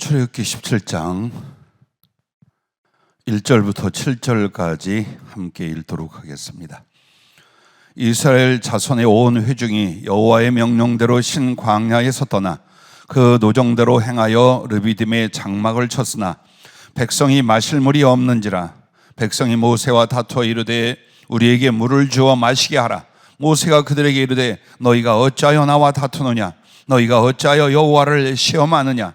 출애굽기 17장 1절부터 7절까지 함께 읽도록 하겠습니다. 이스라엘 자손의 온 회중이 여호와의 명령대로 신 광야에서 떠나 그 노정대로 행하여 르비딤에 장막을 쳤으나 백성이 마실 물이 없는지라. 백성이 모세와 다투어 이르되 우리에게 물을 주어 마시게 하라. 모세가 그들에게 이르되 너희가 어찌하여 나와 다투느냐? 너희가 어찌하여 여호와를 시험하느냐?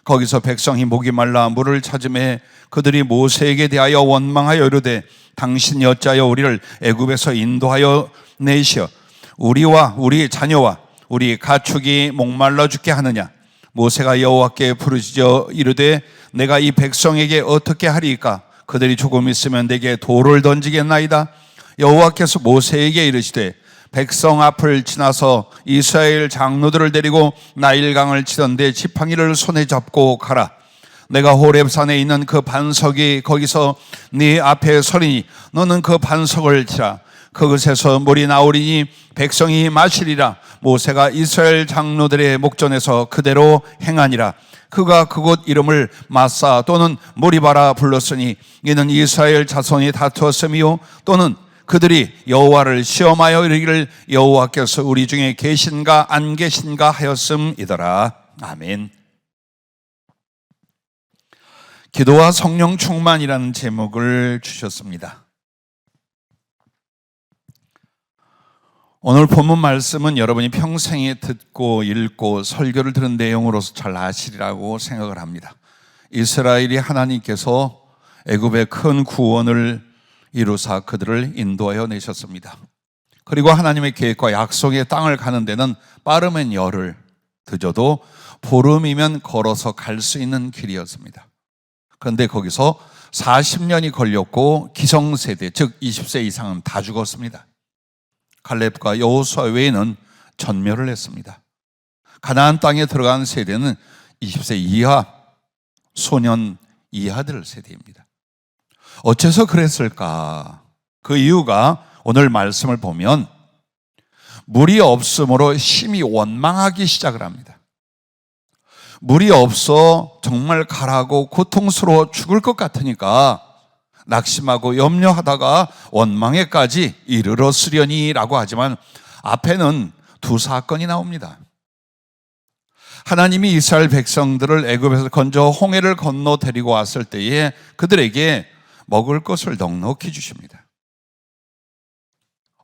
거기서 백성이 목이 말라 물을 찾음에 그들이 모세에게 대하여 원망하여 이르되 당신이 어찌하여 우리를 애굽에서 인도하여 내시어 우리와 우리 자녀와 우리 가축이 목말라 죽게 하느냐? 모세가 여호와께 부르짖어 이르되 내가 이 백성에게 어떻게 하리이까? 그들이 조금 있으면 내게 돌을 던지겠나이다. 여호와께서 모세에게 이르시되 백성 앞을 지나서 이스라엘 장로들을 데리고 나일강을 치던데 지팡이를 손에 잡고 가라. 내가 호렙산에 있는 그 반석이 거기서 네 앞에 서리니 너는 그 반석을 치라. 그것에서 물이 나오리니 백성이 마시리라. 모세가 이스라엘 장로들의 목전에서 그대로 행하니라. 그가 그곳 이름을 마사 또는 모리바라 불렀으니 이는 이스라엘 자손이 다투었음이요 또는 그들이 여호와를 시험하여 이르기를 여호와께서 우리 중에 계신가 안 계신가 하였음이더라. 아멘. 기도와 성령 충만이라는 제목을 주셨습니다. 오늘 본문 말씀은 여러분이 평생에 듣고 읽고 설교를 들은 내용으로서 잘 아시리라고 생각을 합니다. 이스라엘이 하나님께서 애굽의 큰 구원을 이루사 그들을 인도하여 내셨습니다. 그리고 하나님의 계획과 약속의 땅을 가는 데는 빠르면 열흘, 늦어도 보름이면 걸어서 갈 수 있는 길이었습니다. 그런데 거기서 40년이 걸렸고 기성세대, 즉 20세 이상은 다 죽었습니다. 갈렙과 여호수아 외에는 전멸을 했습니다. 가나안 땅에 들어간 세대는 20세 이하, 소년 이하들 세대입니다. 어째서 그랬을까? 그 이유가 오늘 말씀을 보면 물이 없음으로 심히 원망하기 시작을 합니다. 물이 없어 정말 가라고 고통스러워 죽을 것 같으니까 낙심하고 염려하다가 원망에까지 이르렀으려니라고 하지만 앞에는 두 사건이 나옵니다. 하나님이 이스라엘 백성들을 애굽에서 건져 홍해를 건너 데리고 왔을 때에 그들에게 먹을 것을 넉넉히 주십니다.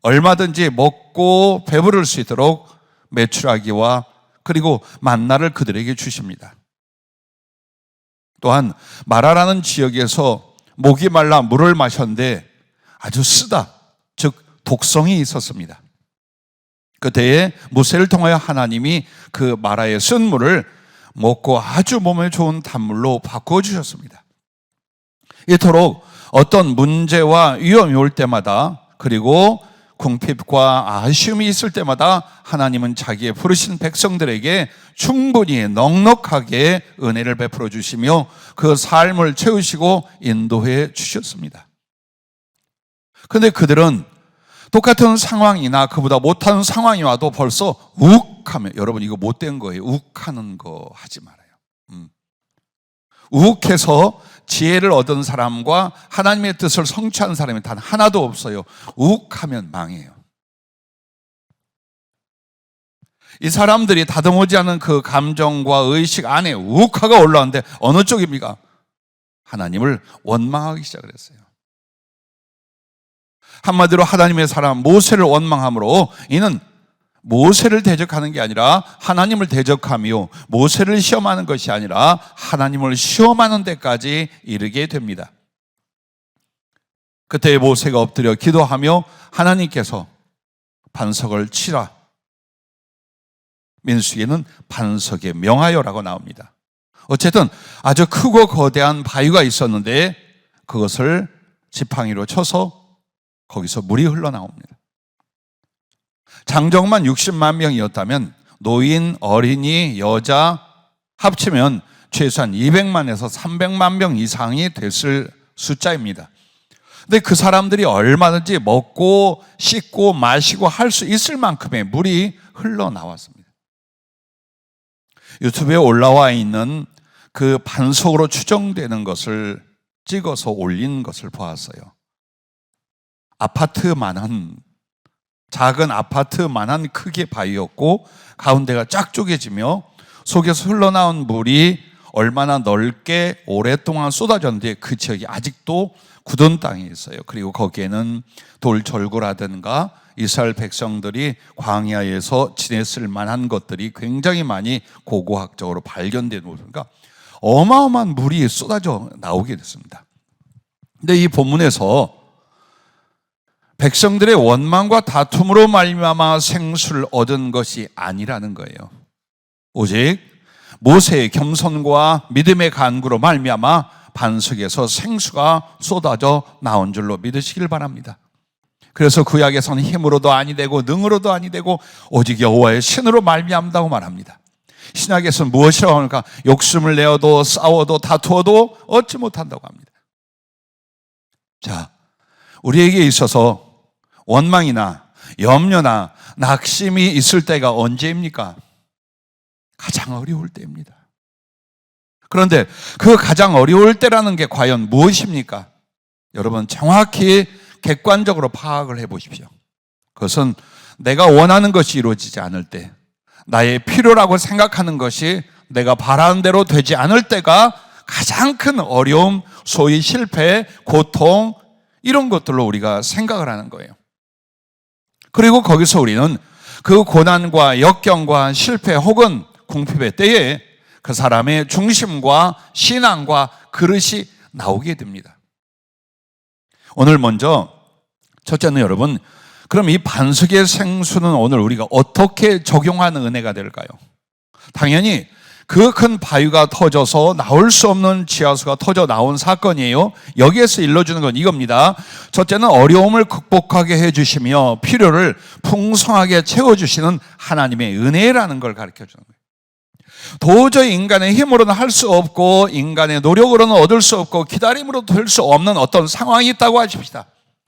얼마든지 먹고 배부를 수 있도록 메추라기와 그리고 만나를 그들에게 주십니다. 또한 마라라는 지역에서 목이 말라 물을 마셨는데 아주 쓰다, 즉 독성이 있었습니다. 그때에 모세를 통하여 하나님이 그 마라의 쓴 물을 먹고 아주 몸에 좋은 단물로 바꾸어 주셨습니다. 이토록 어떤 문제와 위험이 올 때마다 그리고 궁핍과 아쉬움이 있을 때마다 하나님은 자기의 부르신 백성들에게 충분히 넉넉하게 은혜를 베풀어 주시며 그 삶을 채우시고 인도해 주셨습니다. 그런데 그들은 똑같은 상황이나 그보다 못한 상황이 와도 벌써 욱하면, 여러분 이거 못된 거예요. 욱하는 거 하지 말아요. 욱해서 지혜를 얻은 사람과 하나님의 뜻을 성취하는 사람이 단 하나도 없어요. 욱하면 망해요. 이 사람들이 다듬어지 않은 그 감정과 의식 안에 욱하가 올라왔는데 어느 쪽입니까? 하나님을 원망하기 시작을 했어요. 한마디로 하나님의 사람 모세를 원망함으로 이는 모세를 대적하는 게 아니라 하나님을 대적하며 모세를 시험하는 것이 아니라 하나님을 시험하는 데까지 이르게 됩니다. 그때 모세가 엎드려 기도하며 하나님께서 반석을 치라. 민수기에는 반석에 명하여라고 나옵니다. 어쨌든 아주 크고 거대한 바위가 있었는데 그것을 지팡이로 쳐서 거기서 물이 흘러나옵니다. 장정만 60만 명이었다면 노인, 어린이, 여자 합치면 최소한 200만에서 300만 명 이상이 됐을 숫자입니다. 근데 그 사람들이 얼마든지 먹고 씻고 마시고 할 수 있을 만큼의 물이 흘러나왔습니다. 유튜브에 올라와 있는 그 반석으로 추정되는 것을 찍어서 올린 것을 보았어요. 아파트만한, 작은 아파트만한 크기의 바위였고 가운데가 쫙 쪼개지며 속에서 흘러나온 물이 얼마나 넓게 오랫동안 쏟아졌는데 그 지역이 아직도 굳은 땅이 있어요. 그리고 거기에는 돌절구라든가 이스라엘 백성들이 광야에서 지냈을 만한 것들이 굉장히 많이 고고학적으로 발견된 모습이니까 어마어마한 물이 쏟아져 나오게 됐습니다. 근데 이 본문에서 백성들의 원망과 다툼으로 말미암아 생수를 얻은 것이 아니라는 거예요. 오직 모세의 겸손과 믿음의 간구로 말미암아 반석에서 생수가 쏟아져 나온 줄로 믿으시길 바랍니다. 그래서 구약에서는 힘으로도 아니 되고 능으로도 아니 되고 오직 여호와의 신으로 말미암다고 말합니다. 신약에서는 무엇이라고 하니까 욕심을 내어도 싸워도 다투어도 얻지 못한다고 합니다. 자, 우리에게 있어서 원망이나 염려나 낙심이 있을 때가 언제입니까? 가장 어려울 때입니다. 그런데 그 가장 어려울 때라는 게 과연 무엇입니까? 여러분 정확히 객관적으로 파악을 해보십시오. 그것은 내가 원하는 것이 이루어지지 않을 때, 나의 필요라고 생각하는 것이 내가 바라는 대로 되지 않을 때가 가장 큰 어려움, 소위 실패, 고통, 이런 것들로 우리가 생각을 하는 거예요. 그리고 거기서 우리는 그 고난과 역경과 실패 혹은 궁핍의 때에 그 사람의 중심과 신앙과 그릇이 나오게 됩니다. 오늘 먼저 첫째는 여러분, 그럼 이 반석의 생수는 오늘 우리가 어떻게 적용하는 은혜가 될까요? 당연히 그 큰 바위가 터져서 나올 수 없는 지하수가 터져 나온 사건이에요. 여기에서 일러주는 건 이겁니다. 첫째는 어려움을 극복하게 해주시며 필요를 풍성하게 채워주시는 하나님의 은혜라는 걸 가르쳐주는 거예요. 도저히 인간의 힘으로는 할 수 없고 인간의 노력으로는 얻을 수 없고 기다림으로도 될 수 없는 어떤 상황이 있다고 하십시다.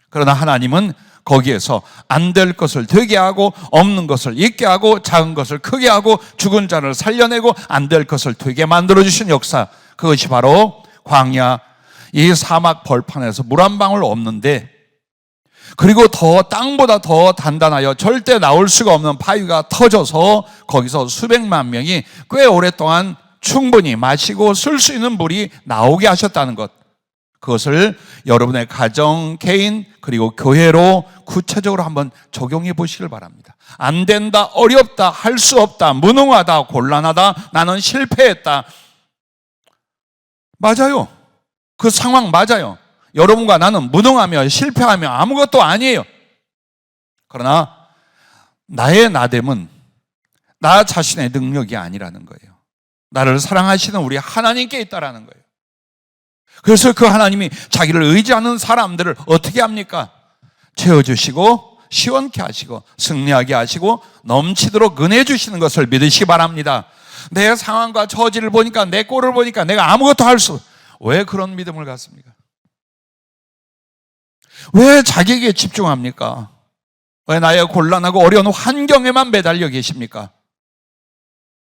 그러나 하나님은 거기에서 안 될 것을 되게 하고 없는 것을 있게 하고 작은 것을 크게 하고 죽은 자를 살려내고 안 될 것을 되게 만들어주신 역사, 그것이 바로 광야 이 사막 벌판에서 물 한 방울 없는데, 그리고 더 땅보다 더 단단하여 절대 나올 수가 없는 바위가 터져서 거기서 수백만 명이 꽤 오랫동안 충분히 마시고 쓸 수 있는 물이 나오게 하셨다는 것, 그것을 여러분의 가정, 개인, 그리고 교회로 구체적으로 한번 적용해 보시길 바랍니다. 안 된다, 어렵다, 할 수 없다, 무능하다, 곤란하다, 나는 실패했다. 맞아요. 그 상황 맞아요. 여러분과 나는 무능하며 실패하며 아무것도 아니에요. 그러나 나의 나됨은 나 자신의 능력이 아니라는 거예요. 나를 사랑하시는 우리 하나님께 있다라는 거예요. 그래서 그 하나님이 자기를 의지하는 사람들을 어떻게 합니까? 채워주시고 시원케 하시고 승리하게 하시고 넘치도록 은혜 주시는 것을 믿으시기 바랍니다. 내 상황과 처지를 보니까, 내 꼴을 보니까 내가 아무것도 할 수, 왜 그런 믿음을 갖습니까? 왜 자기에게 집중합니까? 왜 나의 곤란하고 어려운 환경에만 매달려 계십니까?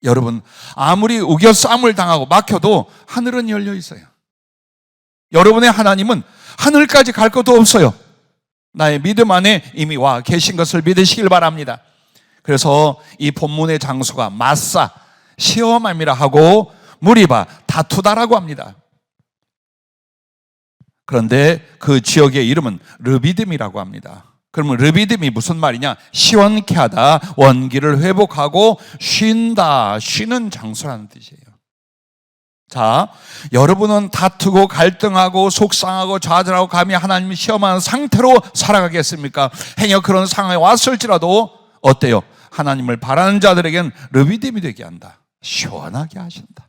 여러분, 아무리 우겨싸움을 당하고 막혀도 하늘은 열려 있어요. 여러분의 하나님은 하늘까지 갈 것도 없어요. 나의 믿음 안에 이미 와 계신 것을 믿으시길 바랍니다. 그래서 이 본문의 장소가 마사, 시험함이라 하고 무리바, 다투다라고 합니다. 그런데 그 지역의 이름은 르비딤이라고 합니다. 그러면 르비딤이 무슨 말이냐? 시원케 하다, 원기를 회복하고 쉰다, 쉬는 장소라는 뜻이에요. 자, 여러분은 다투고 갈등하고 속상하고 좌절하고 감히 하나님을 시험하는 상태로 살아가겠습니까? 행여 그런 상황에 왔을지라도 어때요? 하나님을 바라는 자들에겐 르비딤이 되게 한다. 시원하게 하신다.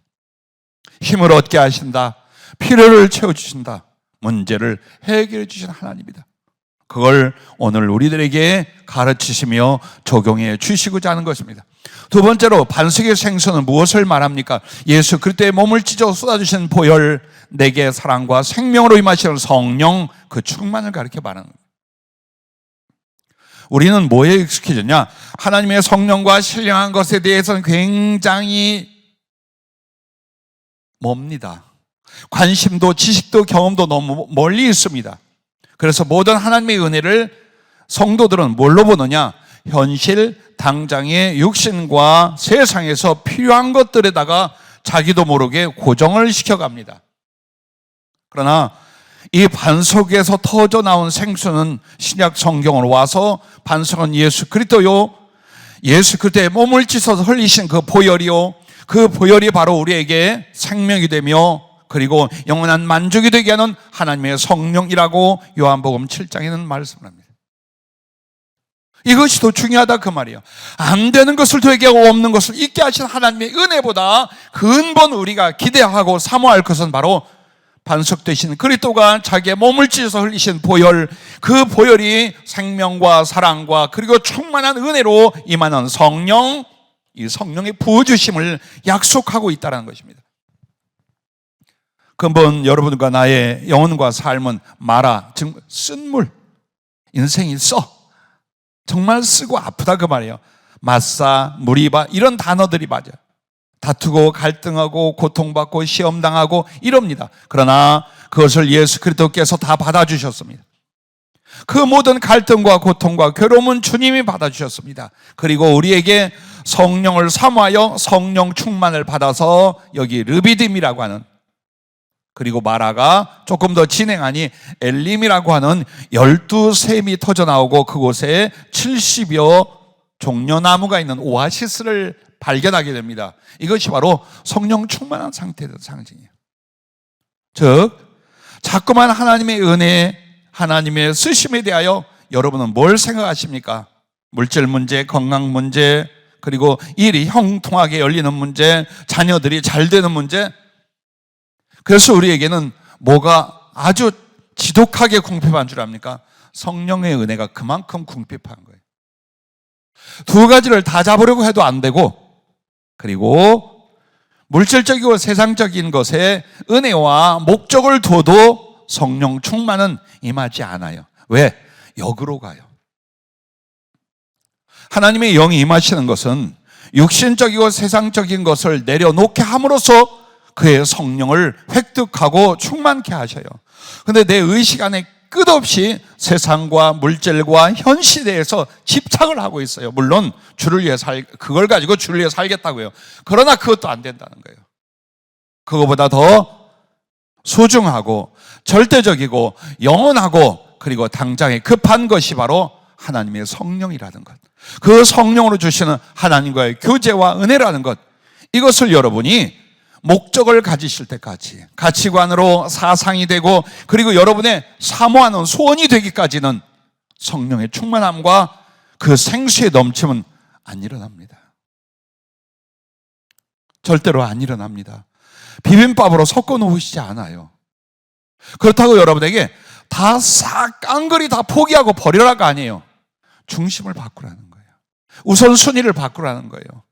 힘을 얻게 하신다. 필요를 채워주신다. 문제를 해결해 주신 하나님이다. 그걸 오늘 우리들에게 가르치시며 적용해 주시고자 하는 것입니다. 두 번째로 반석의 생수는 무엇을 말합니까? 예수 그리스도의 몸을 찢어 쏟아주신 보혈, 내게 사랑과 생명으로 임하시는 성령, 그 충만을 가르쳐 말하는 거예요. 우리는 뭐에 익숙해졌냐? 하나님의 성령과 신령한 것에 대해서는 굉장히 멉니다. 관심도 지식도 경험도 너무 멀리 있습니다. 그래서 모든 하나님의 은혜를 성도들은 뭘로 보느냐? 현실, 당장의 육신과 세상에서 필요한 것들에다가 자기도 모르게 고정을 시켜갑니다. 그러나 이 반석에서 터져 나온 생수는 신약 성경으로 와서 반석은 예수 그리스도요, 예수 그리스도의 몸을 찢어서 흘리신 그 보혈이요, 그 보혈이 바로 우리에게 생명이 되며 그리고 영원한 만족이 되게 하는 하나님의 성령이라고 요한복음 7장에는 말씀합니다. 이것이 더 중요하다 그 말이에요. 안 되는 것을 되게 하고 없는 것을 있게 하신 하나님의 은혜보다 근본 우리가 기대하고 사모할 것은 바로 반석 되신 그리스도가 자기의 몸을 찢어서 흘리신 보혈, 그 보혈이 생명과 사랑과 그리고 충만한 은혜로 임하는 성령, 이 성령의 부어주심을 약속하고 있다는 것입니다. 근본 여러분과 나의 영혼과 삶은 마라, 즉 쓴물, 인생이 써, 정말 쓰고 아프다 그 말이에요. 맞사, 무리바 이런 단어들이 맞아요. 다투고 갈등하고 고통받고 시험당하고 이럽니다. 그러나 그것을 예수 그리스도께서 다 받아주셨습니다. 그 모든 갈등과 고통과 괴로움은 주님이 받아주셨습니다. 그리고 우리에게 성령을 사모하여 성령 충만을 받아서 여기 르비딤이라고 하는, 그리고 마라가 조금 더 진행하니 엘림이라고 하는 12샘이 터져 나오고 그곳에 70여 종려나무가 있는 오아시스를 발견하게 됩니다. 이것이 바로 성령 충만한 상태의 상징이에요. 즉 자꾸만 하나님의 은혜, 하나님의 쓰심에 대하여 여러분은 뭘 생각하십니까? 물질 문제, 건강 문제, 그리고 일이 형통하게 열리는 문제, 자녀들이 잘 되는 문제. 그래서 우리에게는 뭐가 아주 지독하게 궁핍한 줄 압니까? 성령의 은혜가 그만큼 궁핍한 거예요. 두 가지를 다 잡으려고 해도 안 되고, 그리고 물질적이고 세상적인 것에 은혜와 목적을 둬도 성령 충만은 임하지 않아요. 왜? 역으로 가요. 하나님의 영이 임하시는 것은 육신적이고 세상적인 것을 내려놓게 함으로써 그의 성령을 획득하고 충만케 하셔요. 그런데 내 의식 안에 끝없이 세상과 물질과 현실에 대해서 집착을 하고 있어요. 물론 주를 위해 그걸 가지고 주를 위해 살겠다고요. 그러나 그것도 안 된다는 거예요. 그거보다 더 소중하고 절대적이고 영원하고 그리고 당장에 급한 것이 바로 하나님의 성령이라는 것, 그 성령으로 주시는 하나님과의 교제와 은혜라는 것, 이것을 여러분이 목적을 가지실 때까지 가치관으로 사상이 되고 그리고 여러분의 사모하는 소원이 되기까지는 성령의 충만함과 그 생수의 넘침은 안 일어납니다. 절대로 안 일어납니다. 비빔밥으로 섞어 놓으시지 않아요. 그렇다고 여러분에게 다 싹 깡그리 다 포기하고 버리라가 아니에요. 중심을 바꾸라는 거예요. 우선순위를 바꾸라는 거예요.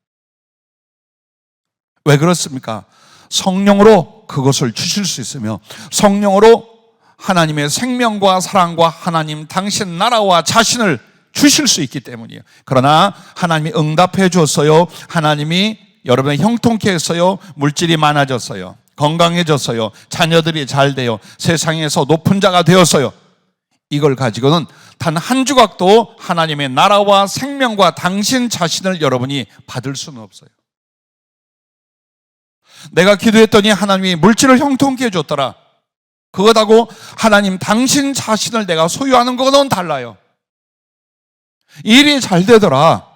왜 그렇습니까? 성령으로 그것을 주실 수 있으며 성령으로 하나님의 생명과 사랑과 하나님 당신 나라와 자신을 주실 수 있기 때문이에요. 그러나 하나님이 응답해 줬어요. 하나님이 여러분의 형통케 했어요. 물질이 많아졌어요. 건강해졌어요. 자녀들이 잘 돼요. 세상에서 높은 자가 되었어요. 이걸 가지고는 단 한 조각도 하나님의 나라와 생명과 당신 자신을 여러분이 받을 수는 없어요. 내가 기도했더니 하나님이 물질을 형통케 해줬더라. 그것하고 하나님 당신 자신을 내가 소유하는 것은 달라요. 일이 잘 되더라.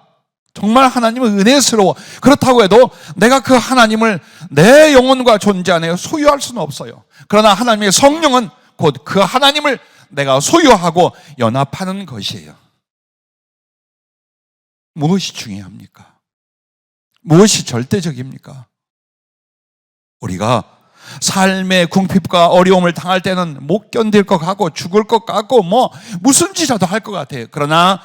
정말 하나님은 은혜스러워. 그렇다고 해도 내가 그 하나님을 내 영혼과 존재 안에 소유할 수는 없어요. 그러나 하나님의 성령은 곧 그 하나님을 내가 소유하고 연합하는 것이에요. 무엇이 중요합니까? 무엇이 절대적입니까? 우리가 삶의 궁핍과 어려움을 당할 때는 못 견딜 것 같고 죽을 것 같고 무슨 짓이라도 할 것 같아요. 그러나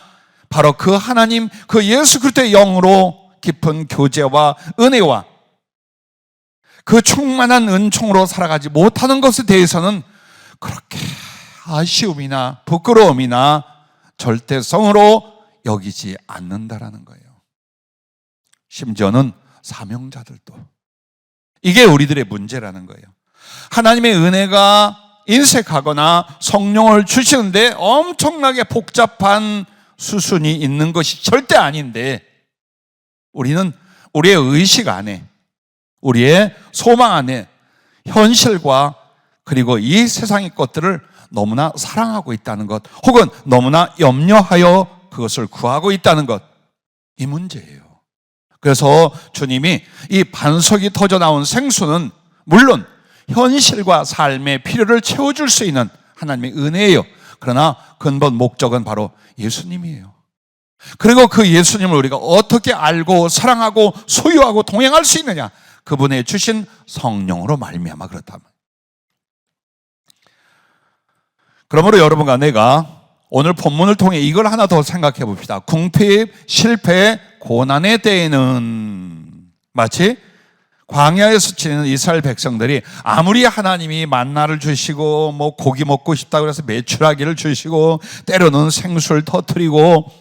바로 그 하나님, 그 예수 그리스도의 영으로 깊은 교제와 은혜와 그 충만한 은총으로 살아가지 못하는 것에 대해서는 그렇게 아쉬움이나 부끄러움이나 절대성으로 여기지 않는다라는 거예요. 심지어는 사명자들도 이게 우리들의 문제라는 거예요. 하나님의 은혜가 인색하거나 성령을 주시는데 엄청나게 복잡한 수순이 있는 것이 절대 아닌데, 우리는 우리의 의식 안에, 우리의 소망 안에 현실과 그리고 이 세상의 것들을 너무나 사랑하고 있다는 것, 혹은 너무나 염려하여 그것을 구하고 있다는 것, 이 문제예요. 그래서 주님이 이 반석이 터져 나온 생수는 물론 현실과 삶의 필요를 채워줄 수 있는 하나님의 은혜예요. 그러나 근본 목적은 바로 예수님이에요. 그리고 그 예수님을 우리가 어떻게 알고 사랑하고 소유하고 동행할 수 있느냐? 그분의 주신 성령으로 말미암아 그렇다면. 그러므로 여러분과 내가 오늘 본문을 통해 이걸 하나 더 생각해 봅시다. 궁핍, 실패, 고난의 때에는 마치 광야에서 지내는 이스라엘 백성들이 아무리 하나님이 만나를 주시고 뭐 고기 먹고 싶다고 해서 메추라기를 주시고 때로는 생수를 터뜨리고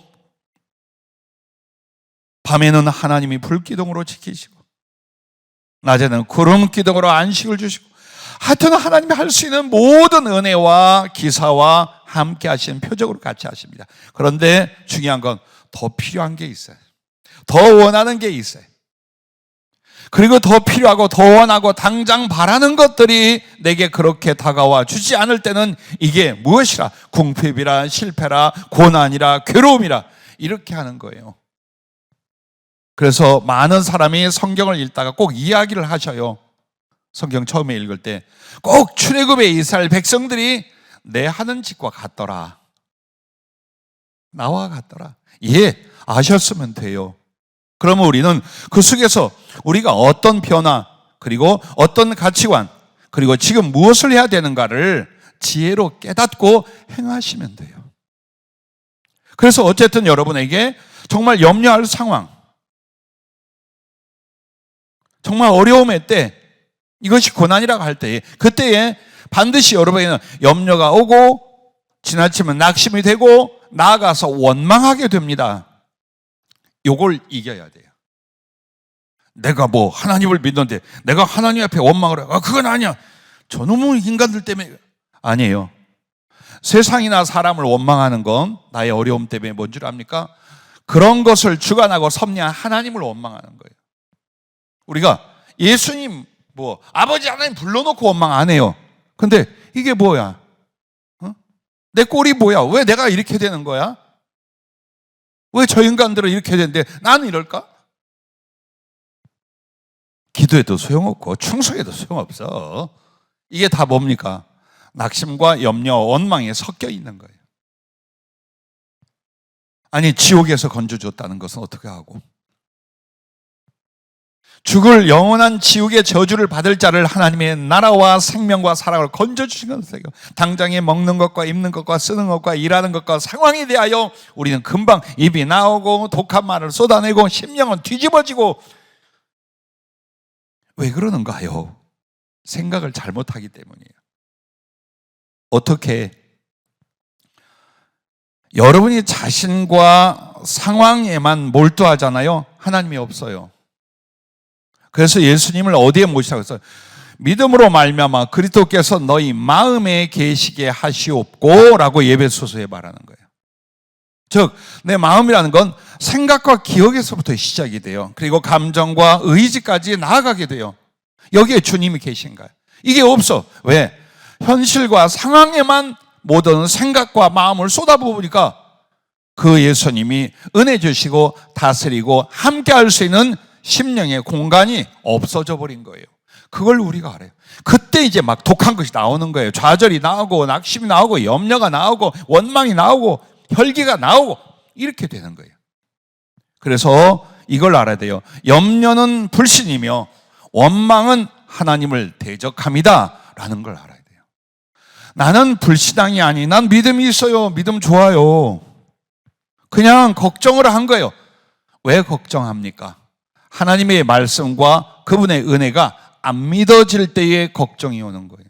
밤에는 하나님이 불기둥으로 지키시고 낮에는 구름 기둥으로 안식을 주시고 하여튼 하나님이 할 수 있는 모든 은혜와 기사와 함께 하시는 표적으로 같이 하십니다. 그런데 중요한 건 더 필요한 게 있어요. 더 원하는 게 있어요. 그리고 더 필요하고 더 원하고 당장 바라는 것들이 내게 그렇게 다가와 주지 않을 때는 이게 무엇이라? 궁핍이라, 실패라, 고난이라, 괴로움이라, 이렇게 하는 거예요. 그래서 많은 사람이 성경을 읽다가 꼭 이야기를 하셔요. 성경 처음에 읽을 때 꼭 출애굽의 이스라엘 백성들이 내 하는 짓과 같더라, 나와 같더라. 예, 아셨으면 돼요. 그러면 우리는 그 속에서 우리가 어떤 변화, 그리고 어떤 가치관, 그리고 지금 무엇을 해야 되는가를 지혜로 깨닫고 행하시면 돼요. 그래서 어쨌든 여러분에게 정말 염려할 상황, 정말 어려움의 때, 이것이 고난이라고 할 때에, 그때에 반드시 여러분에게는 염려가 오고 지나치면 낙심이 되고 나아가서 원망하게 됩니다. 요걸 이겨야 돼요. 내가 뭐 하나님을 믿는데 내가 하나님 앞에 원망을 해. 그건 아니야. 저놈의 인간들 때문에. 아니에요. 세상이나 사람을 원망하는 건 나의 어려움 때문에 뭔 줄 압니까? 그런 것을 주관하고 섭리한 하나님을 원망하는 거예요. 우리가 예수님 뭐 아버지 하나님 불러놓고 원망 안 해요. 근데 이게 뭐야? 내 꼴이 뭐야? 왜 내가 이렇게 되는 거야? 왜 저 인간들은 이렇게 되는데 나는 이럴까? 기도해도 소용없고 충성해도 소용없어. 이게 다 뭡니까? 낙심과 염려, 원망에 섞여 있는 거예요. 아니, 지옥에서 건져줬다는 것은 어떻게 하고? 죽을 영원한 지옥의 저주를 받을 자를 하나님의 나라와 생명과 사랑을 건져주신 것이에요. 당장에 먹는 것과 입는 것과 쓰는 것과 일하는 것과 상황에 대하여 우리는 금방 입이 나오고 독한 말을 쏟아내고 심령은 뒤집어지고. 왜 그러는가요? 생각을 잘못하기 때문이에요. 어떻게? 여러분이 자신과 상황에만 몰두하잖아요. 하나님이 없어요. 그래서 예수님을 어디에 모시라고 했어요? 믿음으로 말미암아 그리스도께서 너희 마음에 계시게 하시옵고 라고 예배소서에 말하는 거예요. 즉 내 마음이라는 건 생각과 기억에서부터 시작이 돼요. 그리고 감정과 의지까지 나아가게 돼요. 여기에 주님이 계신가요? 이게 없어. 왜? 현실과 상황에만 모든 생각과 마음을 쏟아부으니까 그 예수님이 은혜 주시고 다스리고 함께 할 수 있는 심령의 공간이 없어져 버린 거예요. 그걸 우리가 알아요. 그때 이제 막 독한 것이 나오는 거예요. 좌절이 나오고 낙심이 나오고 염려가 나오고 원망이 나오고 혈기가 나오고 이렇게 되는 거예요. 그래서 이걸 알아야 돼요. 염려는 불신이며 원망은 하나님을 대적함이다 라는 걸 알아야 돼요. 나는 불신앙이 아니, 난 믿음이 있어요. 믿음 좋아요. 그냥 걱정을 한 거예요. 왜 걱정합니까? 하나님의 말씀과 그분의 은혜가 안 믿어질 때에 걱정이 오는 거예요.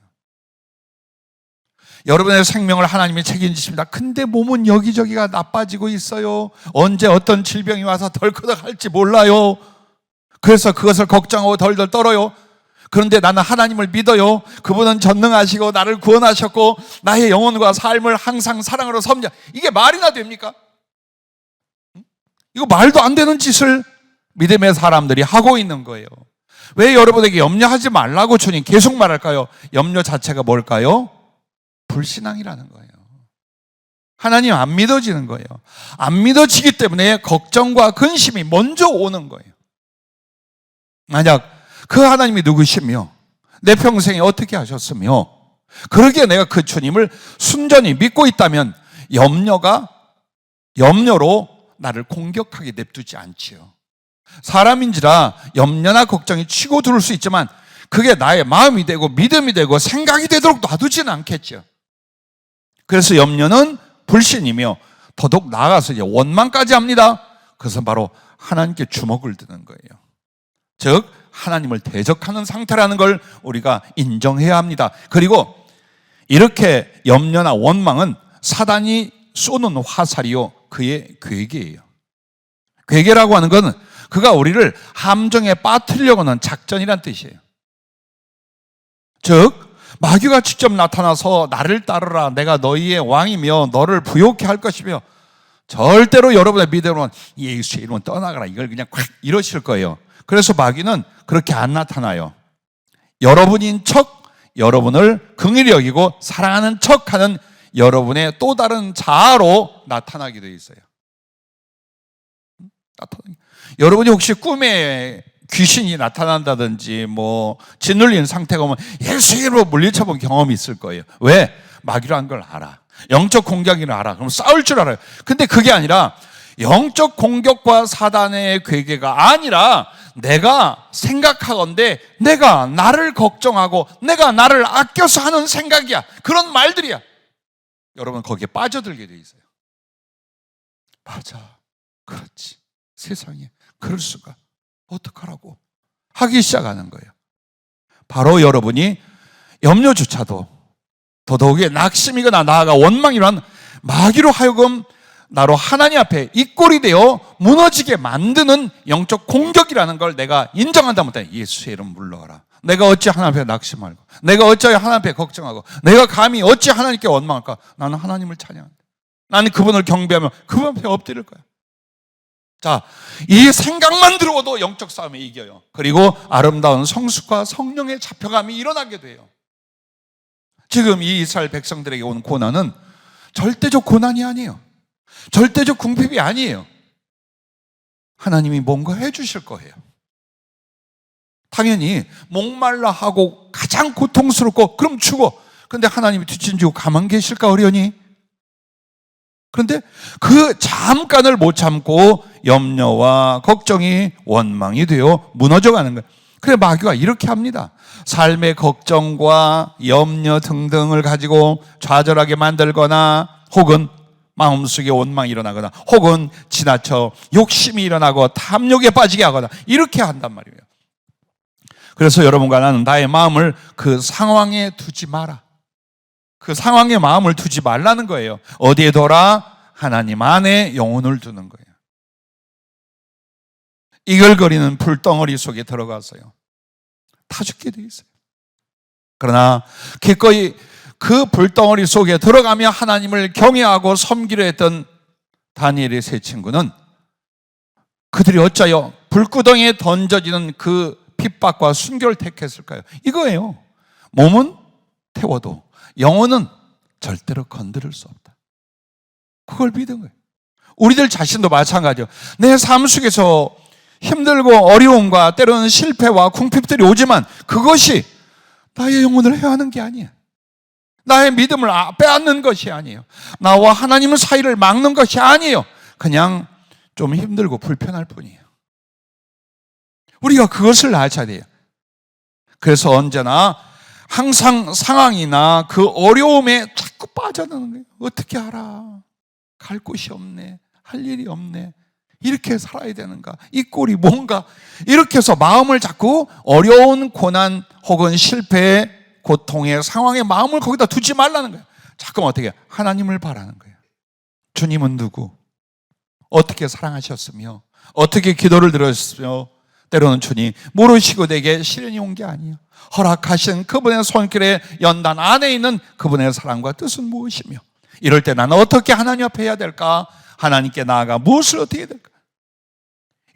여러분의 생명을 하나님이 책임지십니다. 근데 몸은 여기저기가 나빠지고 있어요. 언제 어떤 질병이 와서 덜커덕 할지 몰라요. 그래서 그것을 걱정하고 덜덜 떨어요. 그런데 나는 하나님을 믿어요. 그분은 전능하시고 나를 구원하셨고 나의 영혼과 삶을 항상 사랑으로 섬겨. 이게 말이나 됩니까? 이거 말도 안 되는 짓을 믿음의 사람들이 하고 있는 거예요. 왜 여러분에게 염려하지 말라고 주님 계속 말할까요? 염려 자체가 뭘까요? 불신앙이라는 거예요. 하나님 안 믿어지는 거예요. 안 믿어지기 때문에 걱정과 근심이 먼저 오는 거예요. 만약 그 하나님이 누구시며 내 평생에 어떻게 하셨으며 그러기에 내가 그 주님을 순전히 믿고 있다면 염려로 나를 공격하게 냅두지 않지요. 사람인지라 염려나 걱정이 치고 들어올 수 있지만 그게 나의 마음이 되고 믿음이 되고 생각이 되도록 놔두지는 않겠죠. 그래서 염려는 불신이며 더더욱 나아가서 이제 원망까지 합니다. 그것은 바로 하나님께 주먹을 드는 거예요. 즉 하나님을 대적하는 상태라는 걸 우리가 인정해야 합니다. 그리고 이렇게 염려나 원망은 사단이 쏘는 화살이요 그의 괴계예요. 괴계라고 하는 것은 그가 우리를 함정에 빠뜨리려고 하는 작전이란 뜻이에요. 즉 마귀가 직접 나타나서 나를 따르라 내가 너희의 왕이며 너를 부욕케 할 것이며 절대로 여러분의 믿음으로는 예수의 이름은 떠나가라 이걸 그냥 콱 이러실 거예요. 그래서 마귀는 그렇게 안 나타나요. 여러분인 척 여러분을 긍휼히 여기고 사랑하는 척하는 여러분의 또 다른 자아로 나타나게 되어 있어요. 여러분이 혹시 꿈에 귀신이 나타난다든지 짓눌리는 상태가 오면 예수의 이름으로 물리쳐본 경험이 있을 거예요. 왜? 마귀라는 걸 알아. 영적 공격이라 알아. 그럼 싸울 줄 알아요. 근데 그게 아니라 영적 공격과 사단의 괴계가 아니라 내가 생각하건대 내가 나를 걱정하고 내가 나를 아껴서 하는 생각이야. 그런 말들이야. 여러분 거기에 빠져들게 돼 있어요. 맞아. 그렇지. 세상에 그럴 수가. 어떡하라고 하기 시작하는 거예요. 바로 여러분이 염려조차도 더더욱이 낙심이거나 나아가 원망이란 마귀로 하여금 나로 하나님 앞에 이 꼴이 되어 무너지게 만드는 영적 공격이라는 걸 내가 인정한다면 예수의 이름 물러가라. 내가 어찌 하나님 앞에 낙심하고 내가 어찌 하나님 앞에 걱정하고 내가 감히 어찌 하나님께 원망할까? 나는 하나님을 찬양한다. 나는 그분을 경배하며 그분 앞에 엎드릴 거야. 자, 이 생각만 들어도 영적 싸움에 이겨요. 그리고 아름다운 성숙과 성령의 잡혀감이 일어나게 돼요. 지금 이 이스라엘 백성들에게 온 고난은 절대적 고난이 아니에요. 절대적 궁핍이 아니에요. 하나님이 뭔가 해주실 거예요. 당연히 목말라 하고 가장 고통스럽고 그럼 죽어. 그런데 하나님이 뒷짐지고 가만 계실까 어려니? 그런데 그 잠깐을 못 참고 염려와 걱정이 원망이 되어 무너져가는 거예요. 그래 마귀가 이렇게 합니다. 삶의 걱정과 염려 등등을 가지고 좌절하게 만들거나 혹은 마음속에 원망이 일어나거나 혹은 지나쳐 욕심이 일어나고 탐욕에 빠지게 하거나 이렇게 한단 말이에요. 그래서 여러분과 나는 나의 마음을 그 상황에 두지 마라. 그 상황에 마음을 두지 말라는 거예요. 어디에 둬라? 하나님 안에 영혼을 두는 거예요. 이글거리는 불덩어리 속에 들어가서요. 다 죽게 돼 있어요. 그러나 기꺼이 그 불덩어리 속에 들어가며 하나님을 경외하고 섬기려 했던 다니엘의 세 친구는 그들이 어찌하여 불구덩이에 던져지는 그 핍박과 순교를 택했을까요? 이거예요. 몸은 태워도 영혼은 절대로 건드릴 수 없다. 그걸 믿은 거예요. 우리들 자신도 마찬가지예요. 내 삶 속에서 힘들고 어려움과 때로는 실패와 궁핍들이 오지만 그것이 나의 영혼을 해하는 게 아니에요. 나의 믿음을 빼앗는 것이 아니에요. 나와 하나님의 사이를 막는 것이 아니에요. 그냥 좀 힘들고 불편할 뿐이에요. 우리가 그것을 알아야 돼요. 그래서 언제나 항상 상황이나 그 어려움에 자꾸 빠져드는 거예요. 어떻게 알아? 갈 곳이 없네. 할 일이 없네. 이렇게 살아야 되는가? 이 꼴이 뭔가? 이렇게 해서 마음을 자꾸 어려운 고난 혹은 실패의 고통의 상황에 마음을 거기다 두지 말라는 거예요. 자꾸만 어떻게 하나님을 바라는 거예요. 주님은 누구? 어떻게 사랑하셨으며 어떻게 기도를 들으셨으며 때로는 주님 모르시고 내게 시련이 온 게 아니에요. 허락하신 그분의 손길의 연단 안에 있는 그분의 사랑과 뜻은 무엇이며, 이럴 때 나는 어떻게 하나님 앞에 해야 될까? 하나님께 나아가 무엇을 어떻게 해야 될까?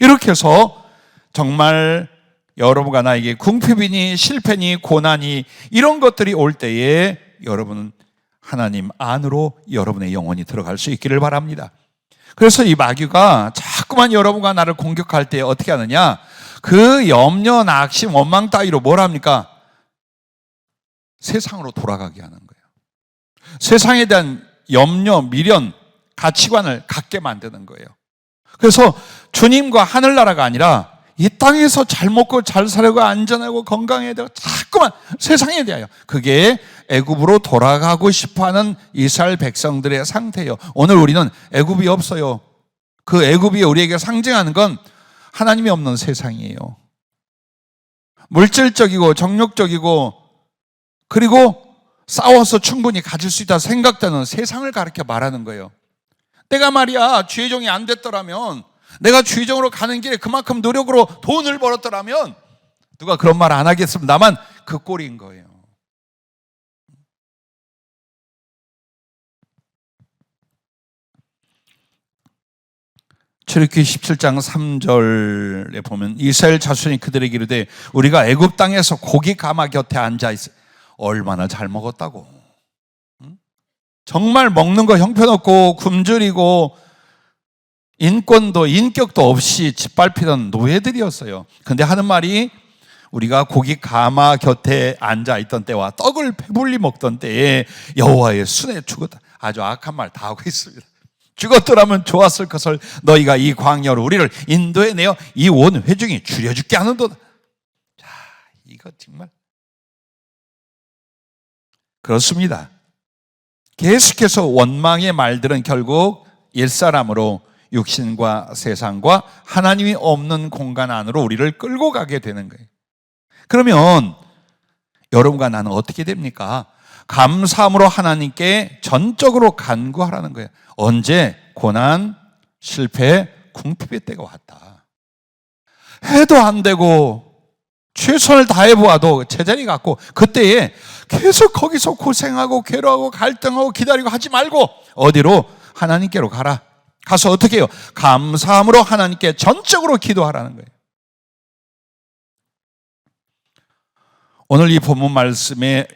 이렇게 해서 정말 여러분과 나에게 궁핍이니 실패니 고난이 이런 것들이 올 때에 여러분은 하나님 안으로 여러분의 영혼이 들어갈 수 있기를 바랍니다. 그래서 이 마귀가 자꾸만 여러분과 나를 공격할 때 어떻게 하느냐? 그 염려, 낙심, 원망 따위로 뭘 합니까? 세상으로 돌아가게 하는 거예요. 세상에 대한 염려, 미련, 가치관을 갖게 만드는 거예요. 그래서 주님과 하늘나라가 아니라 이 땅에서 잘 먹고 잘 살고 안전하고 건강해야 되고 자꾸만 세상에 대하여, 그게 애굽으로 돌아가고 싶어하는 이스라엘 백성들의 상태예요. 오늘 우리는 애굽이 없어요. 그 애굽이 우리에게 상징하는 건 하나님이 없는 세상이에요. 물질적이고 정욕적이고 그리고 싸워서 충분히 가질 수 있다 생각되는 세상을 가르쳐 말하는 거예요. 내가 말이야 주의종이 안 됐더라면, 내가 주의종으로 가는 길에 그만큼 노력으로 돈을 벌었더라면 누가 그런 말 안 하겠습니다만 그 꼴인 거예요. 출애굽기 17장 3절에 보면 이스라엘 자손이 그들에게 이르되 우리가 애굽 땅에서 고기 가마 곁에 앉아 있어. 얼마나 잘 먹었다고. 정말 먹는 거 형편없고 굶주리고 인권도 인격도 없이 짓밟히던 노예들이었어요. 근데 하는 말이 우리가 고기 가마 곁에 앉아 있던 때와 떡을 배불리 먹던 때에 여호와의 순에 죽었다. 아주 악한 말 다 하고 있습니다. 죽었더라면 좋았을 것을 너희가 이 광야로 우리를 인도해내어 이 온 회중이 줄여 죽게 하는도다. 자, 이거 정말 그렇습니다. 계속해서 원망의 말들은 결국 옛사람으로 육신과 세상과 하나님이 없는 공간 안으로 우리를 끌고 가게 되는 거예요. 그러면 여러분과 나는 어떻게 됩니까? 감사함으로 하나님께 전적으로 간구하라는 거예요. 언제? 고난, 실패, 궁핍의 때가 왔다. 해도 안 되고 최선을 다해 보아도 제자리 같고, 그때에 계속 거기서 고생하고 괴로워하고 갈등하고 기다리고 하지 말고 어디로? 하나님께로 가라. 가서 어떻게 해요? 감사함으로 하나님께 전적으로 기도하라는 거예요. 오늘 이 본문 말씀의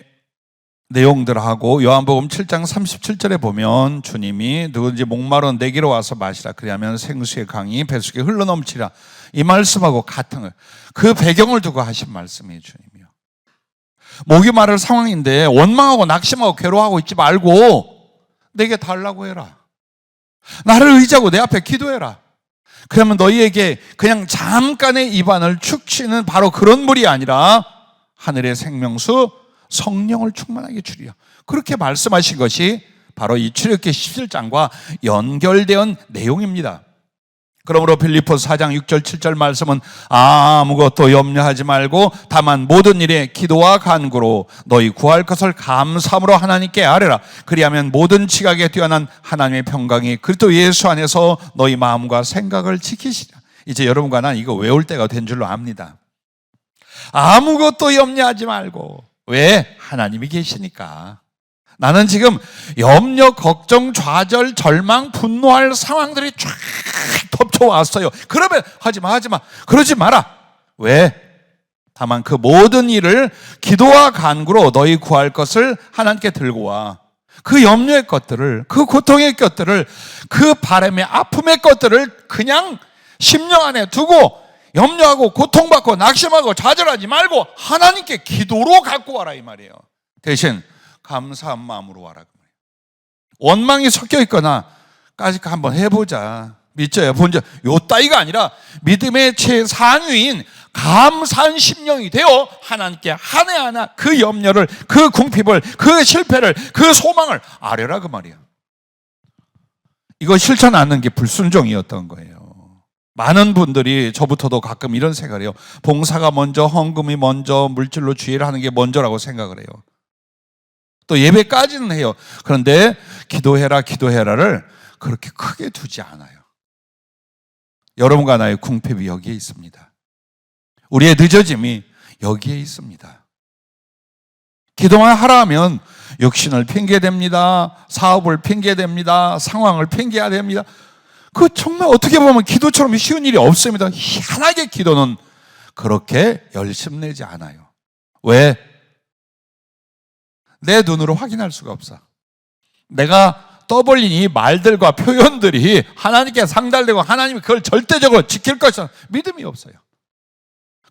내용들하고 요한복음 7장 37절에 보면 주님이 누구든지 목마른 내게로 와서 마시라. 그리하면 생수의 강이 뱃속에 흘러넘치라. 이 말씀하고 같은 거예요. 그 배경을 두고 하신 말씀이에요, 주님이요. 목이 마를 상황인데 원망하고 낙심하고 괴로워하고 있지 말고 내게 달라고 해라. 나를 의지하고 내 앞에 기도해라. 그러면 너희에게 그냥 잠깐의 입안을 축 치는 바로 그런 물이 아니라 하늘의 생명수 성령을 충만하게 주리라. 그렇게 말씀하신 것이 바로 이 출애굽기 17장과 연결된 내용입니다. 그러므로 빌립보서 4장 6절 7절 말씀은 아무것도 염려하지 말고 다만 모든 일에 기도와 간구로 너희 구할 것을 감사함으로 하나님께 아뢰라. 그리하면 모든 지각에 뛰어난 하나님의 평강이 그리스도 예수 안에서 너희 마음과 생각을 지키시라. 이제 여러분과 난 이거 외울 때가 된 줄로 압니다. 아무것도 염려하지 말고. 왜? 하나님이 계시니까. 나는 지금 염려, 걱정, 좌절, 절망, 분노할 상황들이 쫙 덮쳐왔어요. 그러면 하지마 그러지 마라. 왜? 다만 그 모든 일을 기도와 간구로 너희 구할 것을 하나님께 들고 와. 그 염려의 것들을, 그 고통의 것들을, 그 바람의 아픔의 것들을 그냥 심령 안에 두고 염려하고 고통받고 낙심하고 좌절하지 말고 하나님께 기도로 갖고 와라 이 말이에요. 대신 감사한 마음으로 와라 그 말이에요. 원망이 섞여 있거나 까짓 거 한번 해보자, 믿져요 본적 요 따위가 아니라 믿음의 최상위인 감사한 심령이 되어 하나님께 하나하나 그 염려를, 그 궁핍을, 그 실패를, 그 소망을 아뢰라 그 말이에요. 이거 실천 않는 게 불순종이었던 거예요. 많은 분들이, 저부터도 가끔 이런 생각을 해요. 봉사가 먼저, 헌금이 먼저, 물질로 주의를 하는 게 먼저라고 생각을 해요. 또 예배까지는 해요. 그런데 기도해라를 그렇게 크게 두지 않아요. 여러분과 나의 궁핍이 여기에 있습니다. 우리의 늦어짐이 여기에 있습니다. 기도만 하라 하면 육신을 핑계댑니다. 사업을 핑계댑니다. 상황을 핑계해야 됩니다. 그 정말 어떻게 보면 기도처럼 쉬운 일이 없습니다. 희한하게 기도는 그렇게 열심내지 않아요. 왜? 내 눈으로 확인할 수가 없어. 내가 떠벌린 이 말들과 표현들이 하나님께 상달되고 하나님이 그걸 절대적으로 지킬 것이라는 믿음이 없어요.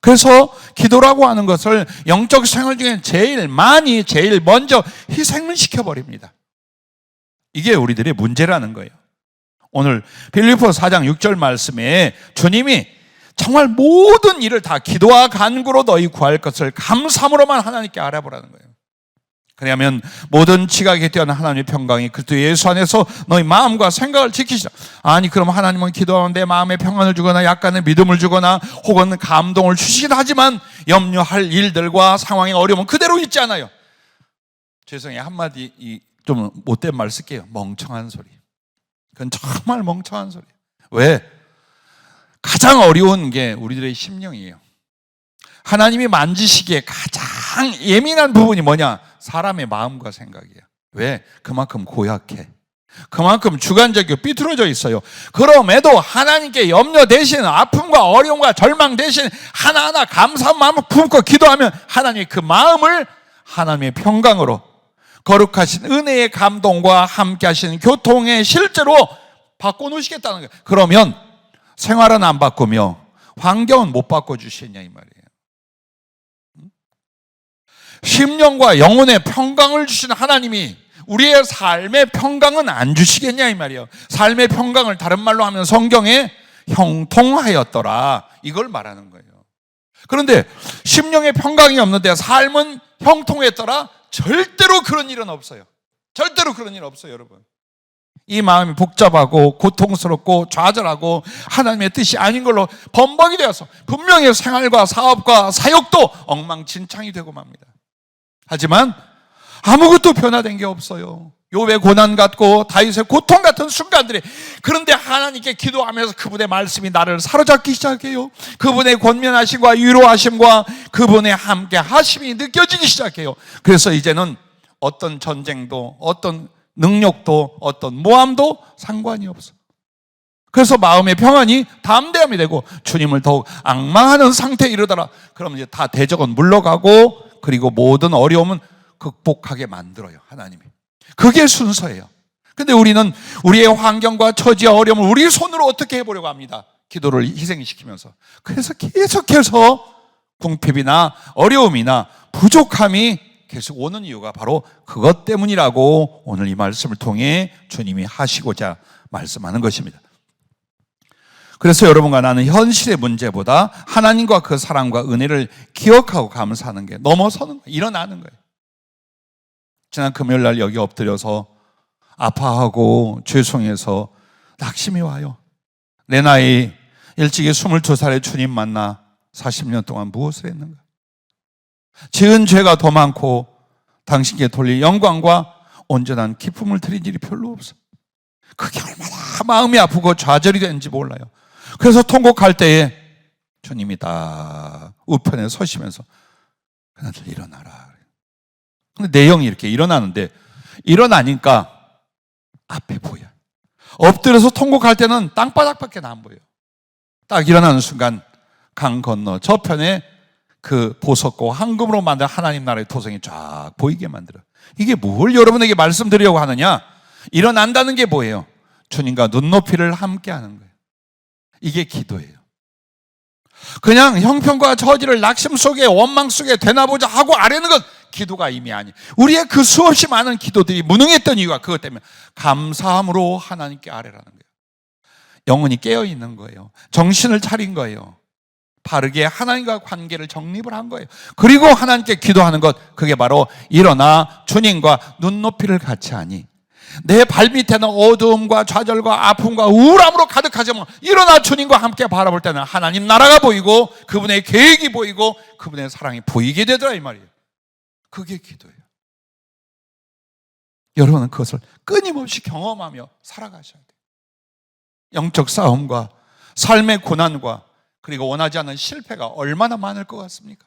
그래서 기도라고 하는 것을 영적 생활 중에 제일 먼저 희생을 시켜버립니다. 이게 우리들의 문제라는 거예요. 오늘 빌립보서 4장 6절 말씀에 주님이 정말 모든 일을 다 기도와 간구로 너희 구할 것을 감사함으로만 하나님께 알아보라는 거예요. 그러면 모든 지각에 뛰어난 하나님의 평강이 그리스도 예수 안에서 너희 마음과 생각을 지키시라. 아니 그럼 하나님은 기도하면 내 마음에 평안을 주거나 약간의 믿음을 주거나 혹은 감동을 주시긴 하지만 염려할 일들과 상황의 어려움은 그대로 있지 않아요. 죄송해요, 한마디 좀 못된 말 쓸게요. 멍청한 소리. 그건 정말 멍청한 소리예요. 왜? 가장 어려운 게 우리들의 심령이에요. 하나님이 만지시기에 가장 예민한 부분이 뭐냐? 사람의 마음과 생각이에요. 왜? 그만큼 고약해. 그만큼 주관적이고 삐뚤어져 있어요. 그럼에도 하나님께 염려 대신 아픔과 어려움과 절망 대신 하나하나 감사한 마음을 품고 기도하면 하나님이 그 마음을 하나님의 평강으로 거룩하신 은혜의 감동과 함께 하시는 교통의 실제로 바꿔놓으시겠다는 거예요. 그러면 생활은 안 바꾸며 환경은 못 바꿔주시냐 이 말이에요. 심령과 영혼의 평강을 주시는 하나님이 우리의 삶의 평강은 안 주시겠냐 이 말이에요. 삶의 평강을 다른 말로 하면 성경에 형통하였더라 이걸 말하는 거예요. 그런데 심령의 평강이 없는데 삶은 형통했더라? 절대로 그런 일은 없어요. 절대로 그런 일 없어요, 여러분. 이 마음이 복잡하고 고통스럽고 좌절하고 하나님의 뜻이 아닌 걸로 범벅이 되어서 분명히 생활과 사업과 사역도 엉망진창이 되고 맙니다. 하지만 아무것도 변화된 게 없어요. 욥의 고난 같고 다윗의 고통 같은 순간들이, 그런데 하나님께 기도하면서 그분의 말씀이 나를 사로잡기 시작해요. 그분의 권면하심과 위로하심과 그분의 함께 하심이 느껴지기 시작해요. 그래서 이제는 어떤 전쟁도 어떤 능력도 어떤 모함도 상관이 없어. 그래서 마음의 평안이 담대함이 되고 주님을 더욱 앙망하는 상태에 이르더라. 그럼 이제 다 대적은 물러가고 그리고 모든 어려움은 극복하게 만들어요, 하나님이. 그게 순서예요. 근데 우리는 우리의 환경과 처지와 어려움을 우리 손으로 어떻게 해보려고 합니다. 기도를 희생시키면서. 그래서 계속해서 궁핍이나 어려움이나 부족함이 계속 오는 이유가 바로 그것 때문이라고 오늘 이 말씀을 통해 주님이 하시고자 말씀하는 것입니다. 그래서 여러분과 나는 현실의 문제보다 하나님과 그 사랑과 은혜를 기억하고 감사하는 게 넘어서는 거예요. 일어나는 거예요. 지난 금요일 날 여기 엎드려서 아파하고 죄송해서 낙심이 와요. 내 나이 일찍이 22살에 주님 만나 40년 동안 무엇을 했는가? 지은 죄가 더 많고 당신께 돌릴 영광과 온전한 기쁨을 드린 일이 별로 없어. 그게 얼마나 마음이 아프고 좌절이 되는지 몰라요. 그래서 통곡할 때에 주님이 다 우편에 서시면서 그나들 일어나라. 근데 내 영이 이렇게 일어나는데 일어나니까 앞에 보여. 엎드려서 통곡할 때는 땅바닥밖에 안 보여요. 딱 일어나는 순간 강 건너 저편에 그 보석과 황금으로 만든 하나님 나라의 도성이 쫙 보이게 만들어요. 이게 뭘 여러분에게 말씀드리려고 하느냐? 일어난다는 게 뭐예요? 주님과 눈높이를 함께 하는 거예요. 이게 기도예요. 그냥 형편과 처지를 낙심 속에 원망 속에 되나보자 하고 아뢰는 것, 기도가 이미 아니에요. 우리의 그 수없이 많은 기도들이 무능했던 이유가 그것 때문에 감사함으로 하나님께 아뢰라는 거예요. 영혼이 깨어있는 거예요. 정신을 차린 거예요. 바르게 하나님과 관계를 정립을 한 거예요. 그리고 하나님께 기도하는 것, 그게 바로 일어나 주님과 눈높이를 같이 하니 내 발밑에는 어두움과 좌절과 아픔과 우울함으로 가득하지만 일어나 주님과 함께 바라볼 때는 하나님 나라가 보이고 그분의 계획이 보이고 그분의 사랑이 보이게 되더라 이 말이에요. 그게 기도예요. 여러분은 그것을 끊임없이 경험하며 살아가셔야 돼요. 영적 싸움과 삶의 고난과 그리고 원하지 않는 실패가 얼마나 많을 것 같습니까?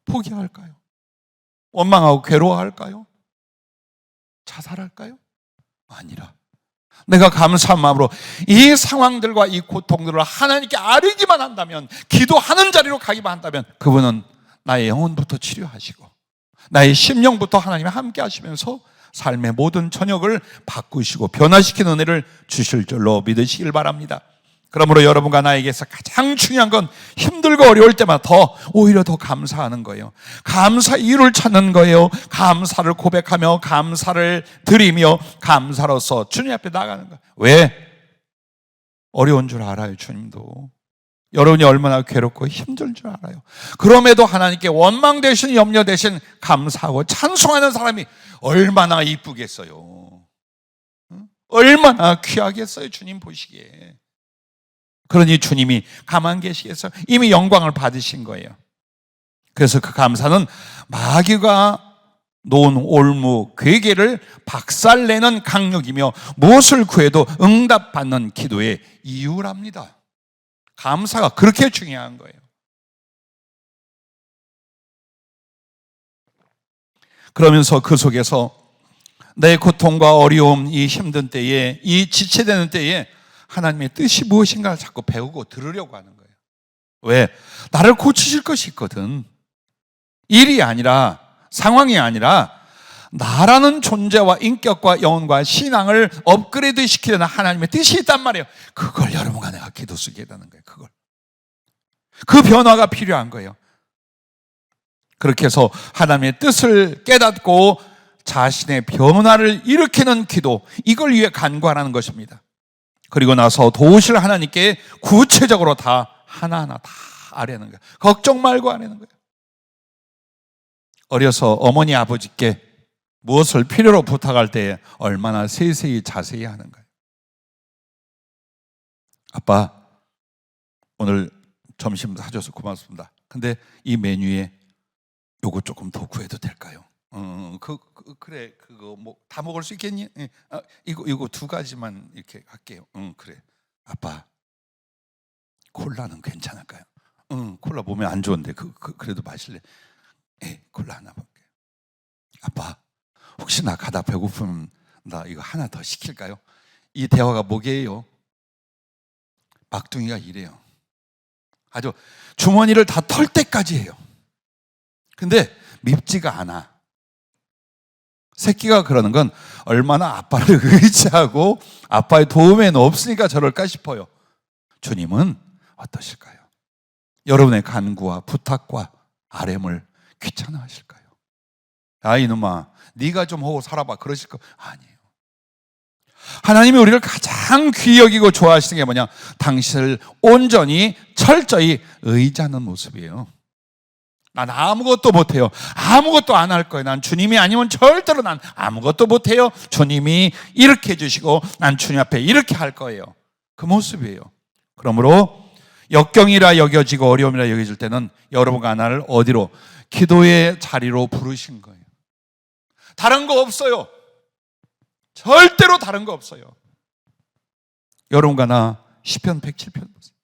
포기할까요? 원망하고 괴로워할까요? 자살할까요? 아니라 내가 감사한 마음으로 이 상황들과 이 고통들을 하나님께 아뢰기만 한다면, 기도하는 자리로 가기만 한다면, 그분은 나의 영혼부터 치료하시고 나의 심령부터 하나님이 함께 하시면서 삶의 모든 저녁을 바꾸시고 변화시키는 은혜를 주실 줄로 믿으시길 바랍니다. 그러므로 여러분과 나에게서 가장 중요한 건 힘들고 어려울 때마다 오히려 더 감사하는 거예요. 감사 이유를 찾는 거예요. 감사를 고백하며 감사를 드리며 감사로서 주님 앞에 나가는 거예요. 왜? 어려운 줄 알아요. 주님도 여러분이 얼마나 괴롭고 힘든 줄 알아요. 그럼에도 하나님께 원망 대신 염려 대신 감사하고 찬송하는 사람이 얼마나 이쁘겠어요. 얼마나 귀하겠어요. 주님 보시기에. 그러니 주님이 가만 계시겠어요? 이미 영광을 받으신 거예요. 그래서 그 감사는 마귀가 놓은 올무, 괴계를 박살내는 강력이며 무엇을 구해도 응답받는 기도의 이유랍니다. 감사가 그렇게 중요한 거예요. 그러면서 그 속에서 내 고통과 어려움, 이 힘든 때에, 이 지체되는 때에 하나님의 뜻이 무엇인가를 자꾸 배우고 들으려고 하는 거예요. 왜? 나를 고치실 것이 있거든. 일이 아니라, 상황이 아니라 나라는 존재와 인격과 영혼과 신앙을 업그레이드 시키려는 하나님의 뜻이 있단 말이에요. 그걸 여러분과 내가 기도 속에 해다는 거예요. 그걸. 그 변화가 필요한 거예요. 그렇게 해서 하나님의 뜻을 깨닫고 자신의 변화를 일으키는 기도, 이걸 위해 간구하라는 것입니다. 그리고 나서 도우실 하나님께 구체적으로 다 하나하나 다 아뢰는 거예요. 걱정 말고 아뢰는 거예요. 어려서 어머니 아버지께 무엇을 필요로 부탁할 때 얼마나 세세히 자세히 하는 거예요. 아빠, 오늘 점심 사줘서 고맙습니다. 근데 이 메뉴에 요거 조금 더 구해도 될까요? 그래, 그거 뭐 다 먹을 수 있겠니? 이거 두 가지만 이렇게 할게요. 그래. 아빠, 콜라는 괜찮을까요? 콜라 몸에 안 좋은데 그래도 마실래? 콜라 하나 먹게요. 아빠, 혹시 나 가다 배고프면 나 이거 하나 더 시킬까요? 이 대화가 뭐게요? 막둥이가 이래요. 아주 주머니를 다 털 때까지 해요. 근데 밉지가 않아. 새끼가 그러는 건 얼마나 아빠를 의지하고 아빠의 도움에는 없으니까 저럴까 싶어요. 주님은 어떠실까요? 여러분의 간구와 부탁과 아뢰물 귀찮아하실까요? 야 이놈아, 네가 좀 하고 살아봐 그러실 거 아니에요. 하나님이 우리를 가장 귀히 여기고 좋아하시는 게 뭐냐? 당신을 온전히 철저히 의지하는 모습이에요. 난 아무것도 못해요. 아무것도 안 할 거예요. 난 주님이 아니면 절대로 난 아무것도 못해요. 주님이 이렇게 해주시고 난 주님 앞에 이렇게 할 거예요. 그 모습이에요. 그러므로 역경이라 여겨지고 어려움이라 여겨질 때는 여러분과 나를 어디로? 기도의 자리로 부르신 거예요. 다른 거 없어요. 절대로 다른 거 없어요. 여러분과 나 시편 107편 보세요.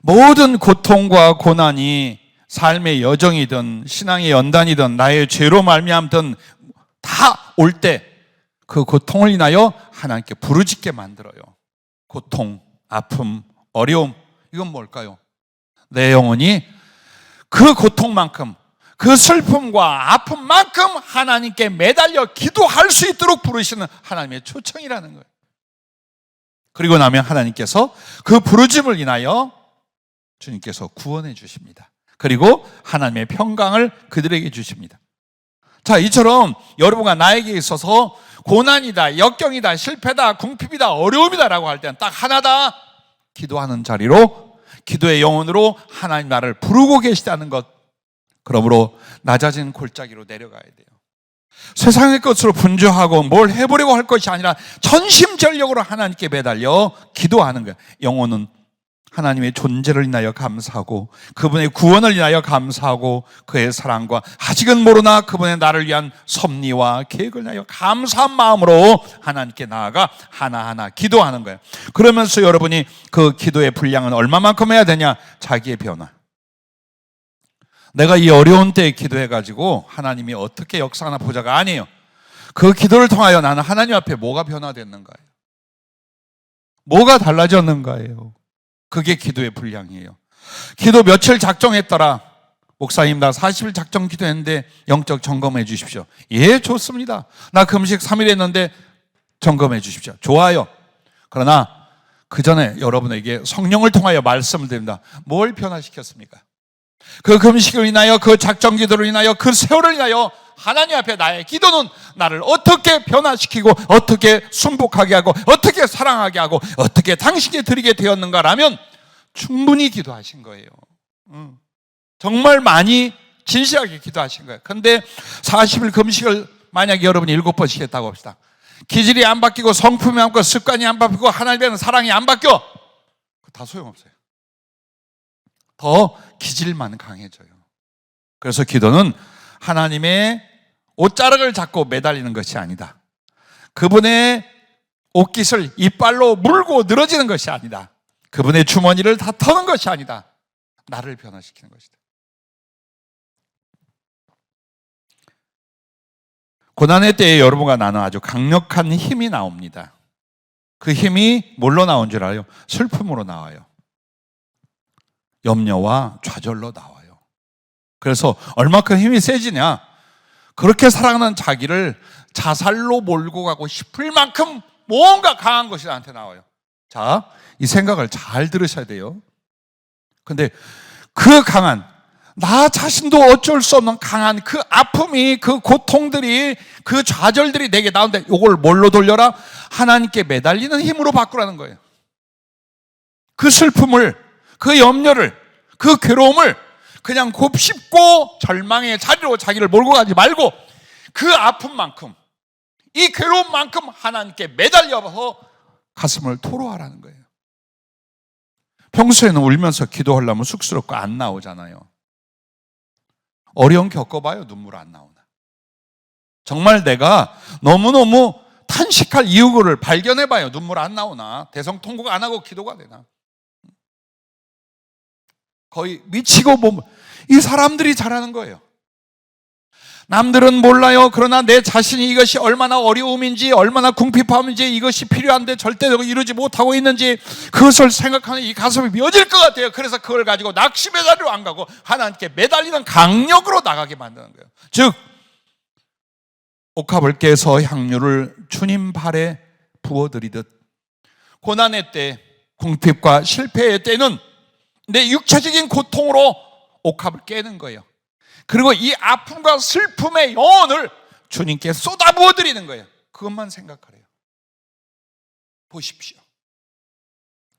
모든 고통과 고난이 삶의 여정이든 신앙의 연단이든 나의 죄로 말미암든 다 올 때 그 고통을 인하여 하나님께 부르짖게 만들어요. 고통, 아픔, 어려움, 이건 뭘까요? 내 영혼이 그 고통만큼, 그 슬픔과 아픔만큼 하나님께 매달려 기도할 수 있도록 부르시는 하나님의 초청이라는 거예요. 그리고 나면 하나님께서 그 부르짖음을 인하여 주님께서 구원해 주십니다. 그리고 하나님의 평강을 그들에게 주십니다. 자, 이처럼 여러분과 나에게 있어서 고난이다, 역경이다, 실패다, 궁핍이다, 어려움이다 라고 할 때는 딱 하나다. 기도하는 자리로, 기도의 영혼으로 하나님 나를 부르고 계시다는 것. 그러므로 낮아진 골짜기로 내려가야 돼요. 세상의 것으로 분주하고 뭘 해보려고 할 것이 아니라 전심전력으로 하나님께 매달려 기도하는 거예요. 영혼은 하나님의 존재를 인하여 감사하고 그분의 구원을 인하여 감사하고 그의 사랑과 아직은 모르나 그분의 나를 위한 섭리와 계획을 인하여 감사한 마음으로 하나님께 나아가 하나하나 기도하는 거예요. 그러면서 여러분이 그 기도의 분량은 얼마만큼 해야 되냐? 자기의 변화. 내가 이 어려운 때에 기도해가지고 하나님이 어떻게 역사하나 보자가 아니에요. 그 기도를 통하여 나는 하나님 앞에 뭐가 변화됐는가요? 뭐가 달라졌는가요? 그게 기도의 분량이에요. 기도 며칠 작정했더라. 목사님 나 40일 작정 기도했는데 영적 점검해 주십시오. 예, 좋습니다. 나 금식 3일 했는데 점검해 주십시오. 좋아요. 그러나 그 전에 여러분에게 성령을 통하여 말씀을 드립니다. 뭘 변화시켰습니까? 그 금식을 인하여, 그 작정 기도를 인하여, 그 세월을 인하여 하나님 앞에 나의 기도는 나를 어떻게 변화시키고 어떻게 순복하게 하고 어떻게 사랑하게 하고 어떻게 당신께 드리게 되었는가라면 충분히 기도하신 거예요. 정말 많이 진실하게 기도하신 거예요. 그런데 40일 금식을 만약에 여러분이 7번씩 했다고 합시다. 기질이 안 바뀌고 성품이 안 바뀌고 습관이 안 바뀌고 하나님에 대한 사랑이 안 바뀌어. 다 소용없어요. 더 기질만 강해져요. 그래서 기도는 하나님의 옷자락을 잡고 매달리는 것이 아니다. 그분의 옷깃을 이빨로 물고 늘어지는 것이 아니다. 그분의 주머니를 다 터는 것이 아니다. 나를 변화시키는 것이다. 고난의 때에 여러분과 나는 아주 강력한 힘이 나옵니다. 그 힘이 뭘로 나온 줄 알아요? 슬픔으로 나와요. 염려와 좌절로 나와요. 그래서 얼마큼 힘이 세지냐? 그렇게 사랑하는 자기를 자살로 몰고 가고 싶을 만큼 뭔가 강한 것이 나한테 나와요. 자, 이 생각을 잘 들으셔야 돼요. 근데 그 강한, 나 자신도 어쩔 수 없는 강한 그 아픔이, 그 고통들이, 그 좌절들이 내게 나오는데 이걸 뭘로 돌려라? 하나님께 매달리는 힘으로 바꾸라는 거예요. 그 슬픔을, 그 염려를, 그 괴로움을 그냥 곱씹고 절망의 자리로 자기를 몰고 가지 말고 그 아픔만큼, 이 괴로움만큼 하나님께 매달려서 가슴을 토로하라는 거예요. 평소에는 울면서 기도하려면 쑥스럽고 안 나오잖아요. 어려움 겪어봐요. 눈물 안 나오나. 정말 내가 너무너무 탄식할 이유를 발견해봐요. 눈물 안 나오나. 대성통곡 안 하고 기도가 되나. 거의 미치고 보면 이 사람들이 잘하는 거예요. 남들은 몰라요. 그러나 내 자신이 이것이 얼마나 어려움인지, 얼마나 궁핍함인지, 이것이 필요한데 절대로 이루지 못하고 있는지 그것을 생각하면 이 가슴이 미어질 것 같아요. 그래서 그걸 가지고 낙심의 자리로 안 가고 하나님께 매달리는 강력으로 나가게 만드는 거예요. 즉 옥합을 깨서 향유를 주님 발에 부어드리듯 고난의 때, 궁핍과 실패의 때는 내 육체적인 고통으로 옥합을 깨는 거예요. 그리고 이 아픔과 슬픔의 영혼을 주님께 쏟아부어 드리는 거예요. 그것만 생각하래요. 보십시오.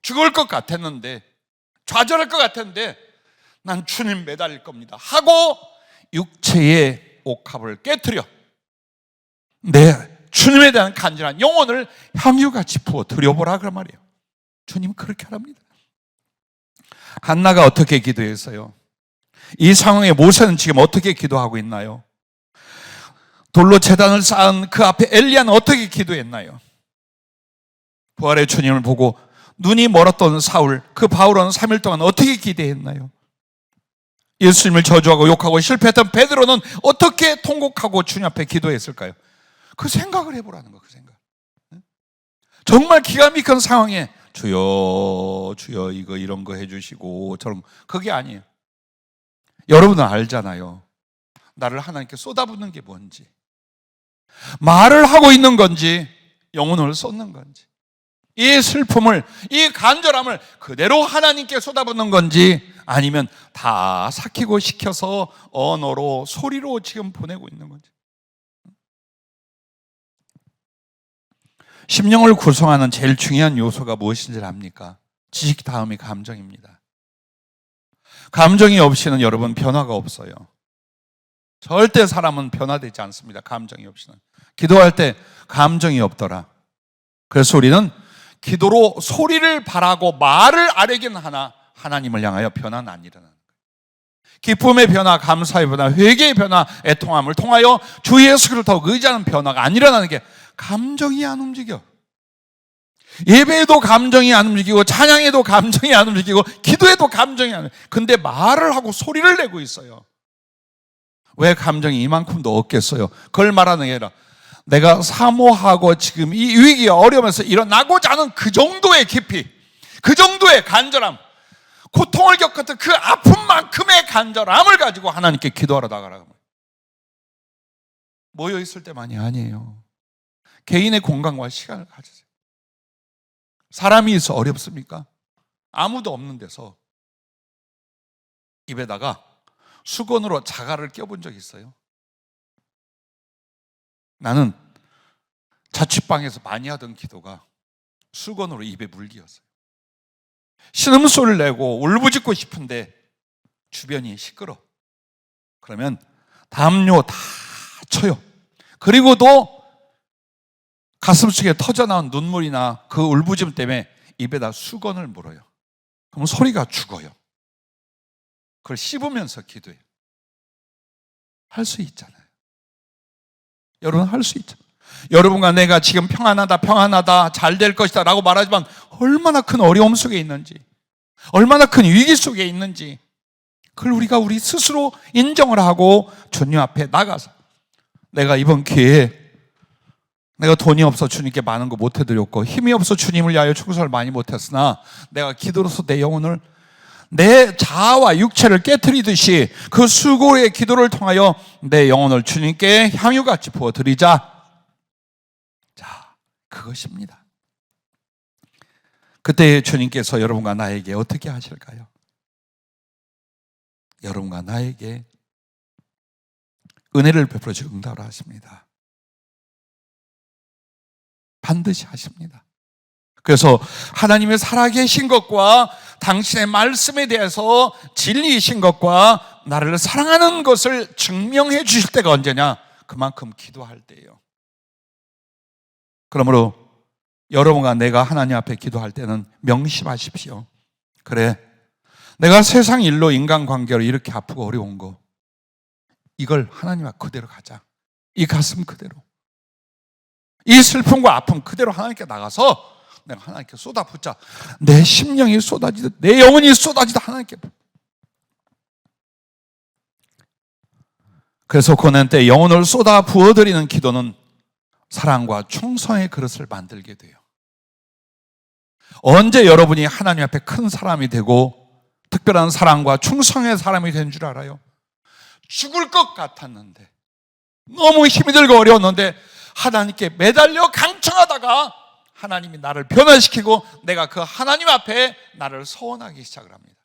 죽을 것 같았는데, 좌절할 것 같았는데 난 주님 매달릴 겁니다 하고 육체의 옥합을 깨트려 내 주님에 대한 간절한 영혼을 향유같이 부어 드려보라 그 말이에요. 주님 그렇게 하랍니다. 한나가 어떻게 기도했어요? 이 상황에 모세는 지금 어떻게 기도하고 있나요? 돌로 제단을 쌓은 그 앞에 엘리야는 어떻게 기도했나요? 부활의 주님을 보고 눈이 멀었던 사울, 그 바울은 3일 동안 어떻게 기도했나요? 예수님을 저주하고 욕하고 실패했던 베드로는 어떻게 통곡하고 주님 앞에 기도했을까요? 그 생각을 해보라는 거, 그 생각. 정말 기가 막힌 상황에 주여, 주여 이거 이런 거 해주시고 저런 거, 그게 아니에요. 여러분은 알잖아요. 나를 하나님께 쏟아붓는 게 뭔지, 말을 하고 있는 건지 영혼을 쏟는 건지, 이 슬픔을, 이 간절함을 그대로 하나님께 쏟아붓는 건지 아니면 다 삭히고 식혀서 언어로, 소리로 지금 보내고 있는 건지. 심령을 구성하는 제일 중요한 요소가 무엇인지 압니까? 지식 다음이 감정입니다. 감정이 없이는 여러분 변화가 없어요. 절대 사람은 변화되지 않습니다. 감정이 없이는. 기도할 때 감정이 없더라. 그래서 우리는 기도로 소리를 바라고 말을 아뢰긴 하나 하나님을 향하여 변화는 안 일어나는 거예요. 기쁨의 변화, 감사의 변화, 회개의 변화, 애통함을 통하여 주 예수 그리스도를 더욱 의지하는 변화가 안 일어나는 게 감정이 안 움직여. 예배에도 감정이 안 움직이고 찬양에도 감정이 안 움직이고 기도에도 감정이 안 움직이고, 근데 말을 하고 소리를 내고 있어요. 왜 감정이 이만큼도 없겠어요? 그걸 말하는 게 아니라 내가 사모하고 지금 이 위기가 어려우면서 일어나고자 하는 그 정도의 깊이, 그 정도의 간절함, 고통을 겪었던 그 아픔만큼의 간절함을 가지고 하나님께 기도하러 나가라고. 모여 있을 때만이 아니에요. 개인의 공간과 시간을 가지세요. 사람이 있어 어렵습니까? 아무도 없는 데서 입에다가 수건으로 자갈을 껴본 적 있어요? 나는 자취방에서 많이 하던 기도가 수건으로 입에 물기였어요. 신음소리를 내고 울부짖고 싶은데 주변이 시끄러. 그러면 담요 다 쳐요. 그리고도 가슴속에 터져나온 눈물이나 그 울부짖음 때문에 입에다 수건을 물어요. 그럼 소리가 죽어요. 그걸 씹으면서 기도해요. 할 수 있잖아요. 여러분 할 수 있잖아요. 여러분과 내가 지금 평안하다, 잘 될 것이다 라고 말하지만 얼마나 큰 어려움 속에 있는지, 얼마나 큰 위기 속에 있는지, 그걸 우리가 우리 스스로 인정을 하고 주님 앞에 나가서, 내가 이번 기회에 내가 돈이 없어 주님께 많은 거 못 해드렸고 힘이 없어 주님을 위하여 충성을 많이 못했으나 내가 기도로서 내 영혼을, 내 자아와 육체를 깨트리듯이 그 수고의 기도를 통하여 내 영혼을 주님께 향유같이 부어드리자. 자, 그것입니다. 그때 주님께서 여러분과 나에게 어떻게 하실까요? 여러분과 나에게 은혜를 베풀어 주시고 응답을 하십니다. 반드시 하십니다. 그래서 하나님의 살아계신 것과 당신의 말씀에 대해서 진리이신 것과 나를 사랑하는 것을 증명해 주실 때가 언제냐? 그만큼 기도할 때예요. 그러므로 여러분과 내가 하나님 앞에 기도할 때는 명심하십시오. 그래, 내가 세상 일로 인간관계로 이렇게 아프고 어려운 거, 이걸 하나님 앞 그대로 가자. 이 가슴 그대로, 이 슬픔과 아픔 그대로 하나님께 나가서 내가 하나님께 쏟아붓자. 내 심령이 쏟아지듯, 내 영혼이 쏟아지듯 하나님께. 그래서 고난 때 영혼을 쏟아 부어드리는 기도는 사랑과 충성의 그릇을 만들게 돼요. 언제 여러분이 하나님 앞에 큰 사람이 되고 특별한 사랑과 충성의 사람이 된 줄 알아요? 죽을 것 같았는데, 너무 힘이 들고 어려웠는데 하나님께 매달려 강청하다가 하나님이 나를 변화시키고 내가 그 하나님 앞에 나를 서원하기 시작을 합니다.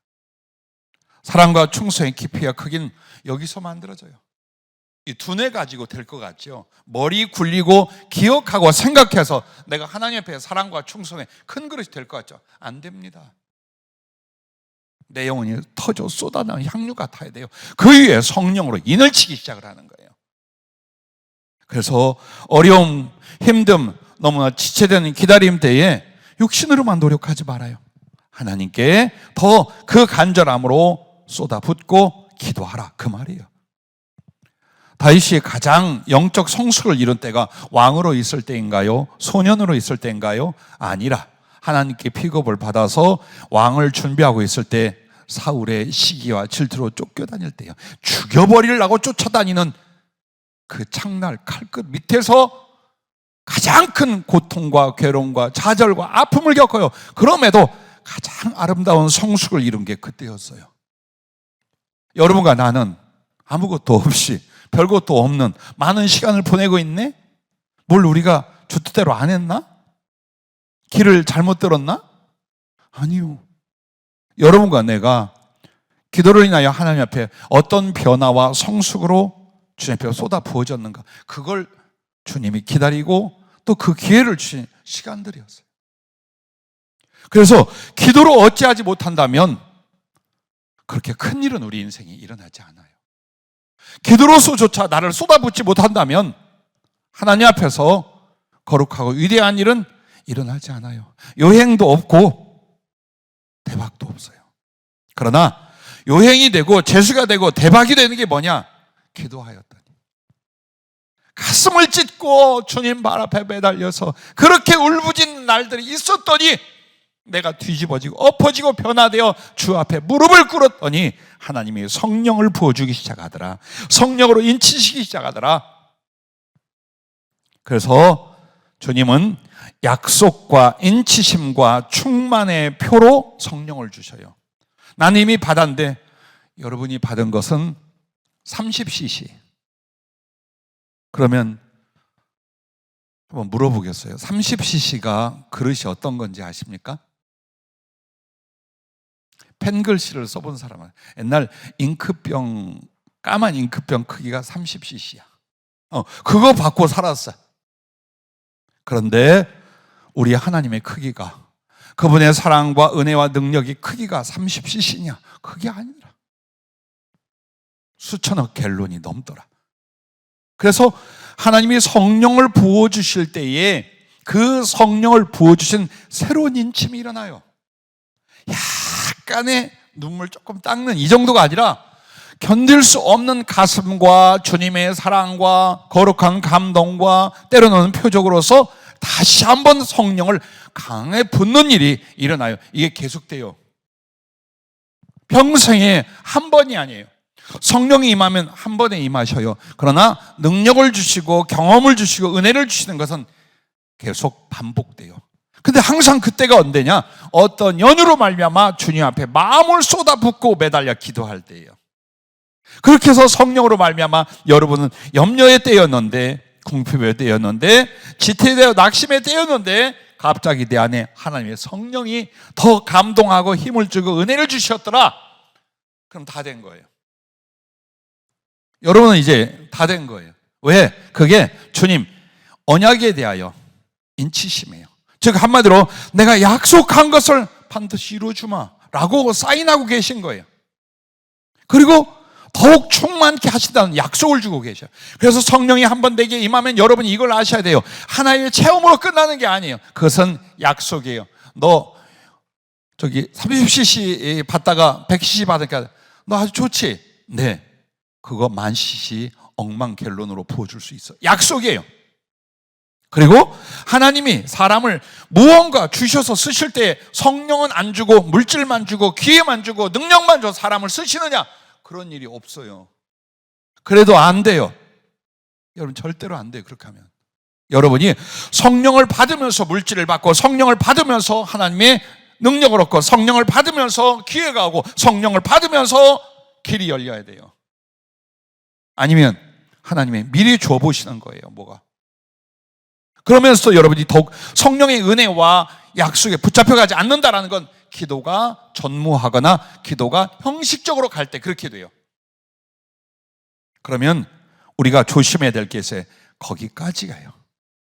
사랑과 충성의 깊이와 크기는 여기서 만들어져요. 이 두뇌 가지고 될 것 같죠? 머리 굴리고 기억하고 생각해서 내가 하나님 앞에 사랑과 충성의 큰 그릇이 될 것 같죠? 안 됩니다. 내 영혼이 터져 쏟아나는 향유 같아야 돼요. 그 위에 성령으로 인을 치기 시작을 하는 거예요. 그래서 어려움, 힘듦, 너무나 지체되는 기다림 때에 육신으로만 노력하지 말아요. 하나님께 더 그 간절함으로 쏟아붓고 기도하라, 그 말이에요. 다윗이 가장 영적 성숙을 이룬 때가 왕으로 있을 때인가요? 소년으로 있을 때인가요? 아니라 하나님께 픽업을 받아서 왕을 준비하고 있을 때 사울의 시기와 질투로 쫓겨다닐 때요. 죽여버리려고 쫓아다니는 그 창날 칼끝 밑에서 가장 큰 고통과 괴로움과 좌절과 아픔을 겪어요. 그럼에도 가장 아름다운 성숙을 이룬 게 그때였어요. 여러분과 나는 아무것도 없이 별것도 없는 많은 시간을 보내고 있네? 뭘 우리가 주 뜻대로 안 했나? 길을 잘못 들었나? 아니요. 여러분과 내가 기도로 인하여 하나님 앞에 어떤 변화와 성숙으로 주님 앞에 쏟아 부어졌는가, 그걸 주님이 기다리고 또 그 기회를 주신 시간들이었어요. 그래서 기도로 어찌하지 못한다면 그렇게 큰 일은 우리 인생에 일어나지 않아요. 기도로서조차 나를 쏟아붓지 못한다면 하나님 앞에서 거룩하고 위대한 일은 일어나지 않아요. 여행도 없고 대박도 없어요. 그러나 여행이 되고 재수가 되고 대박이 되는 게 뭐냐? 기도하였더니. 가슴을 찢고 주님 발 앞에 매달려서 그렇게 울부짖는 날들이 있었더니 내가 뒤집어지고 엎어지고 변화되어 주 앞에 무릎을 꿇었더니 하나님이 성령을 부어주기 시작하더라. 성령으로 인치시기 시작하더라. 그래서 주님은 약속과 인치심과 충만의 표로 성령을 주셔요. 나는 이미 받았는데 여러분이 받은 것은 30cc. 그러면 한번 물어보겠어요. 30cc가 그릇이 어떤 건지 아십니까? 펜글씨를 써본 사람은 옛날 잉크병, 까만 잉크병 크기가 30cc야. 그거 받고 살았어요. 그런데 우리 하나님의 크기가, 그분의 사랑과 은혜와 능력이 크기가 30cc냐? 그게 아니라 수천억 갤론이 넘더라. 그래서 하나님이 성령을 부어주실 때에 그 성령을 부어주신 새로운 인침이 일어나요. 약간의 눈물 조금 닦는 이 정도가 아니라 견딜 수 없는 가슴과 주님의 사랑과 거룩한 감동과 때로는 표적으로서 다시 한번 성령을 강하게 붓는 일이 일어나요. 이게 계속돼요. 평생에 한 번이 아니에요. 성령이 임하면 한 번에 임하셔요. 그러나 능력을 주시고 경험을 주시고 은혜를 주시는 것은 계속 반복돼요. 근데 항상 그때가 언제냐? 어떤 연유로 말미암아 주님 앞에 마음을 쏟아붓고 매달려 기도할 때예요. 그렇게 해서 성령으로 말미암아 여러분은 염려의 때였는데, 궁핍의 때였는데, 지태의 때였는데, 낙심의 때였는데 갑자기 내 안에 하나님의 성령이 더 감동하고 힘을 주고 은혜를 주셨더라. 그럼 다 된 거예요. 여러분은 이제 다 된 거예요. 왜? 그게 주님 언약에 대하여 인치심이에요. 즉 한마디로 내가 약속한 것을 반드시 이루어주마 라고 사인하고 계신 거예요. 그리고 더욱 충만케 하신다는 약속을 주고 계셔요. 그래서 성령이 한 번 내게 임하면 여러분이 이걸 아셔야 돼요. 하나의 체험으로 끝나는 게 아니에요. 그것은 약속이에요. 너 저기 30cc 받다가 100cc 받으니까 너 아주 좋지? 네. 그거 10,000cc 억만 갤론으로 부어줄 수 있어. 약속이에요. 그리고 하나님이 사람을 무언가 주셔서 쓰실 때 성령은 안 주고 물질만 주고 기회만 주고 능력만 줘 사람을 쓰시느냐? 그런 일이 없어요. 그래도 안 돼요. 여러분 절대로 안 돼요. 그렇게 하면 여러분이 성령을 받으면서 물질을 받고 성령을 받으면서 하나님의 능력을 얻고 성령을 받으면서 기회가 오고 성령을 받으면서 길이 열려야 돼요. 아니면 하나님이 미리 줘보시는 거예요. 뭐가? 그러면서 여러분이 더욱 성령의 은혜와 약속에 붙잡혀가지 않는다라는 건 기도가 전무하거나 기도가 형식적으로 갈 때 그렇게 돼요. 그러면 우리가 조심해야 될 게 있어요. 거기까지 가요.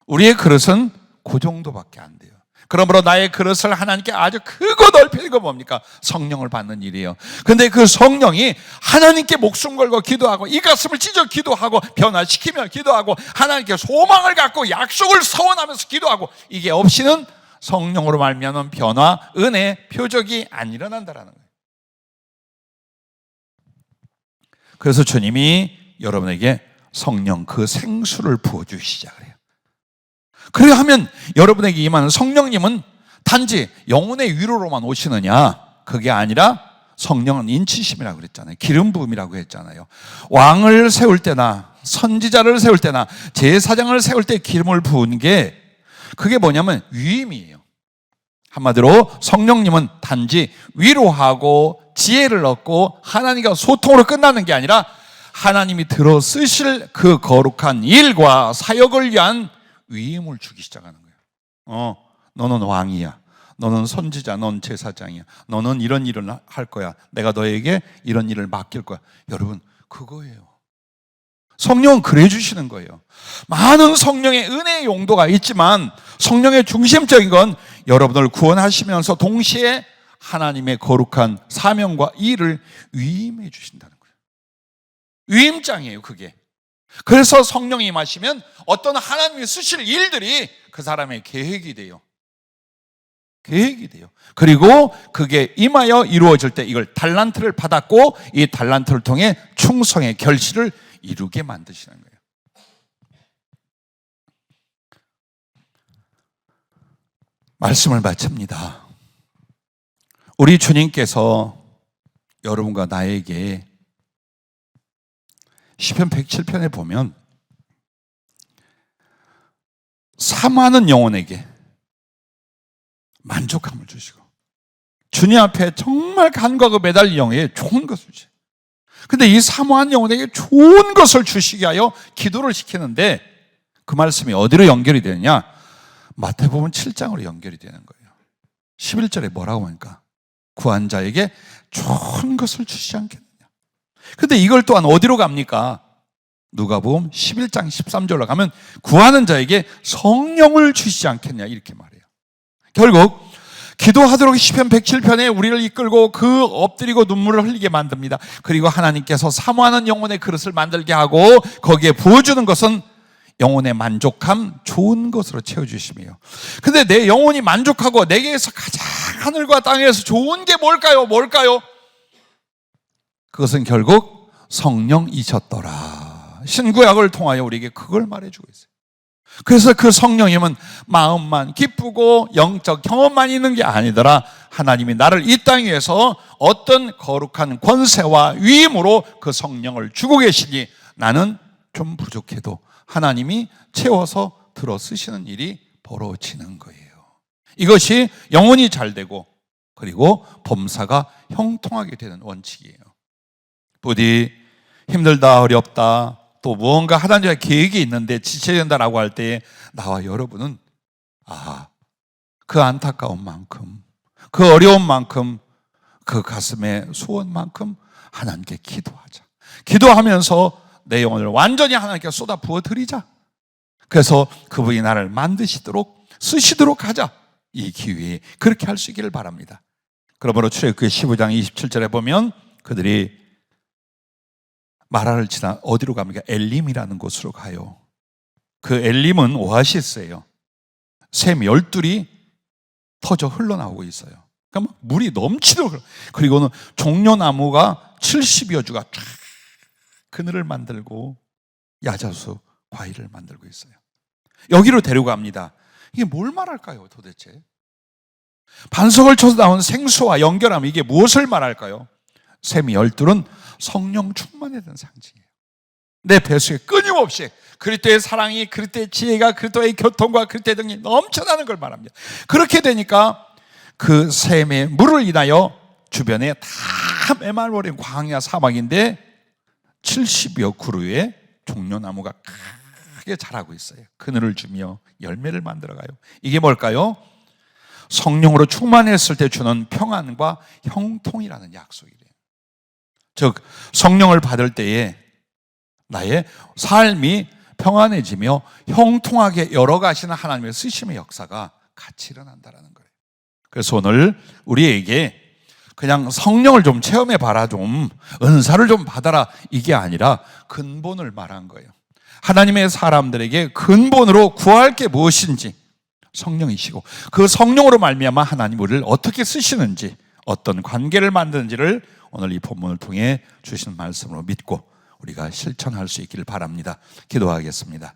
우리의 그릇은 그 정도밖에 안 돼요. 그러므로 나의 그릇을 하나님께 아주 크고 넓히는 건 뭡니까? 성령을 받는 일이에요. 근데 그 성령이 하나님께 목숨 걸고 기도하고 이 가슴을 찢어 기도하고 변화시키며 기도하고 하나님께 소망을 갖고 약속을 서원하면서 기도하고 이게 없이는 성령으로 말미암은 변화, 은혜, 표적이 안 일어난다라는 거예요. 그래서 주님이 여러분에게 성령 그 생수를 부어주기 시작을 해요. 그래 하면 여러분에게 임하는 성령님은 단지 영혼의 위로로만 오시느냐? 그게 아니라 성령은 인치심이라고 그랬잖아요. 기름 부음이라고 했잖아요. 왕을 세울 때나 선지자를 세울 때나 제사장을 세울 때 기름을 부은 게 그게 뭐냐면 위임이에요. 한마디로 성령님은 단지 위로하고 지혜를 얻고 하나님과 소통으로 끝나는 게 아니라 하나님이 들어 쓰실 그 거룩한 일과 사역을 위한 위임을 주기 시작하는 거예요. 너는 왕이야. 너는 선지자, 넌 제사장이야. 너는 이런 일을 할 거야. 내가 너에게 이런 일을 맡길 거야. 여러분, 그거예요. 성령은 그래 주시는 거예요. 많은 성령의 은혜의 용도가 있지만 성령의 중심적인 건 여러분을 구원하시면서 동시에 하나님의 거룩한 사명과 일을 위임해 주신다는 거예요. 위임장이에요, 그게. 그래서 성령이 임하시면 어떤 하나님이 쓰실 일들이 그 사람의 계획이 돼요. 계획이 돼요. 그리고 그게 임하여 이루어질 때 이걸 달란트를 받았고 이 달란트를 통해 충성의 결실을 이루게 만드시는 거예요. 말씀을 마칩니다. 우리 주님께서 여러분과 나에게 시편 107편에 보면 사모하는 영혼에게 만족함을 주시고 주님 앞에 정말 간과가 매달린 영혼에게 좋은 것을 주시고, 근데 이 사모한 영혼에게 좋은 것을 주시게 하여 기도를 시키는데 그 말씀이 어디로 연결이 되느냐? 마태복음 7장으로 연결이 되는 거예요. 11절에 뭐라고 하니까 구한 자에게 좋은 것을 주시지 않겠느냐. 근데 이걸 또한 어디로 갑니까? 누가복음 11장 13절로 가면 구하는 자에게 성령을 주시지 않겠냐 이렇게 말해요. 결국 기도하도록 시편 107편에 우리를 이끌고 그 엎드리고 눈물을 흘리게 만듭니다. 그리고 하나님께서 사모하는 영혼의 그릇을 만들게 하고 거기에 부어주는 것은 영혼의 만족함, 좋은 것으로 채워주시며, 근데 내 영혼이 만족하고 내게서 가장 하늘과 땅에서 좋은 게 뭘까요? 그것은 결국 성령이셨더라. 신구약을 통하여 우리에게 그걸 말해주고 있어요. 그래서 그 성령님은 마음만 기쁘고 영적 경험만 있는 게 아니더라. 하나님이 나를 이 땅 위에서 어떤 거룩한 권세와 위임으로 그 성령을 주고 계시니 나는 좀 부족해도 하나님이 채워서 들어 쓰시는 일이 벌어지는 거예요. 이것이 영혼이 잘 되고 그리고 범사가 형통하게 되는 원칙이에요. 부디 힘들다, 어렵다, 또 무언가 하나님의 계획이 있는데 지체된다라고 할 때에 나와 여러분은 그 안타까운 만큼, 그 어려운 만큼, 그 가슴의 소원만큼 하나님께 기도하자. 기도하면서 내 영혼을 완전히 하나님께 쏟아 부어드리자. 그래서 그분이 나를 만드시도록 쓰시도록 하자. 이 기회에 그렇게 할 수 있기를 바랍니다. 그러므로 출애굽기 15장 27절에 보면 그들이 마라를 지나 어디로 갑니까? 엘림이라는 곳으로 가요. 그 엘림은 오아시스예요. 샘 12이 터져 흘러나오고 있어요. 그러니까 물이 넘치도록. 그리고는 종려나무가 70여 주가 쫙 그늘을 만들고 야자수 과일을 만들고 있어요. 여기로 데려갑니다. 이게 뭘 말할까요 도대체? 반석을 쳐서 나온 생수와 연결하면 이게 무엇을 말할까요? 샘이 12는 성령 충만에 대한 상징이에요. 내 뱃속에 끊임없이 그리스도의 사랑이, 그리스도의 지혜가, 그리스도의 교통과 그리스도의 등이 넘쳐나는 걸 말합니다. 그렇게 되니까 그 샘의 물을 인하여 주변에 다 메말버린 광야 사막인데 70여 그루의 종려나무가 크게 자라고 있어요. 그늘을 주며 열매를 만들어가요. 이게 뭘까요? 성령으로 충만했을 때 주는 평안과 형통이라는 약속이래요. 즉 성령을 받을 때에 나의 삶이 평안해지며 형통하게 열어가시는 하나님의 쓰심의 역사가 같이 일어난다는 거예요. 그래서 오늘 우리에게 그냥 성령을 좀 체험해봐라, 좀 은사를 좀 받아라, 이게 아니라 근본을 말한 거예요. 하나님의 사람들에게 근본으로 구할 게 무엇인지 성령이시고 그 성령으로 말미암아 하나님 우리를 어떻게 쓰시는지, 어떤 관계를 만드는지를 오늘 이 본문을 통해 주신 말씀으로 믿고 우리가 실천할 수 있기를 바랍니다. 기도하겠습니다.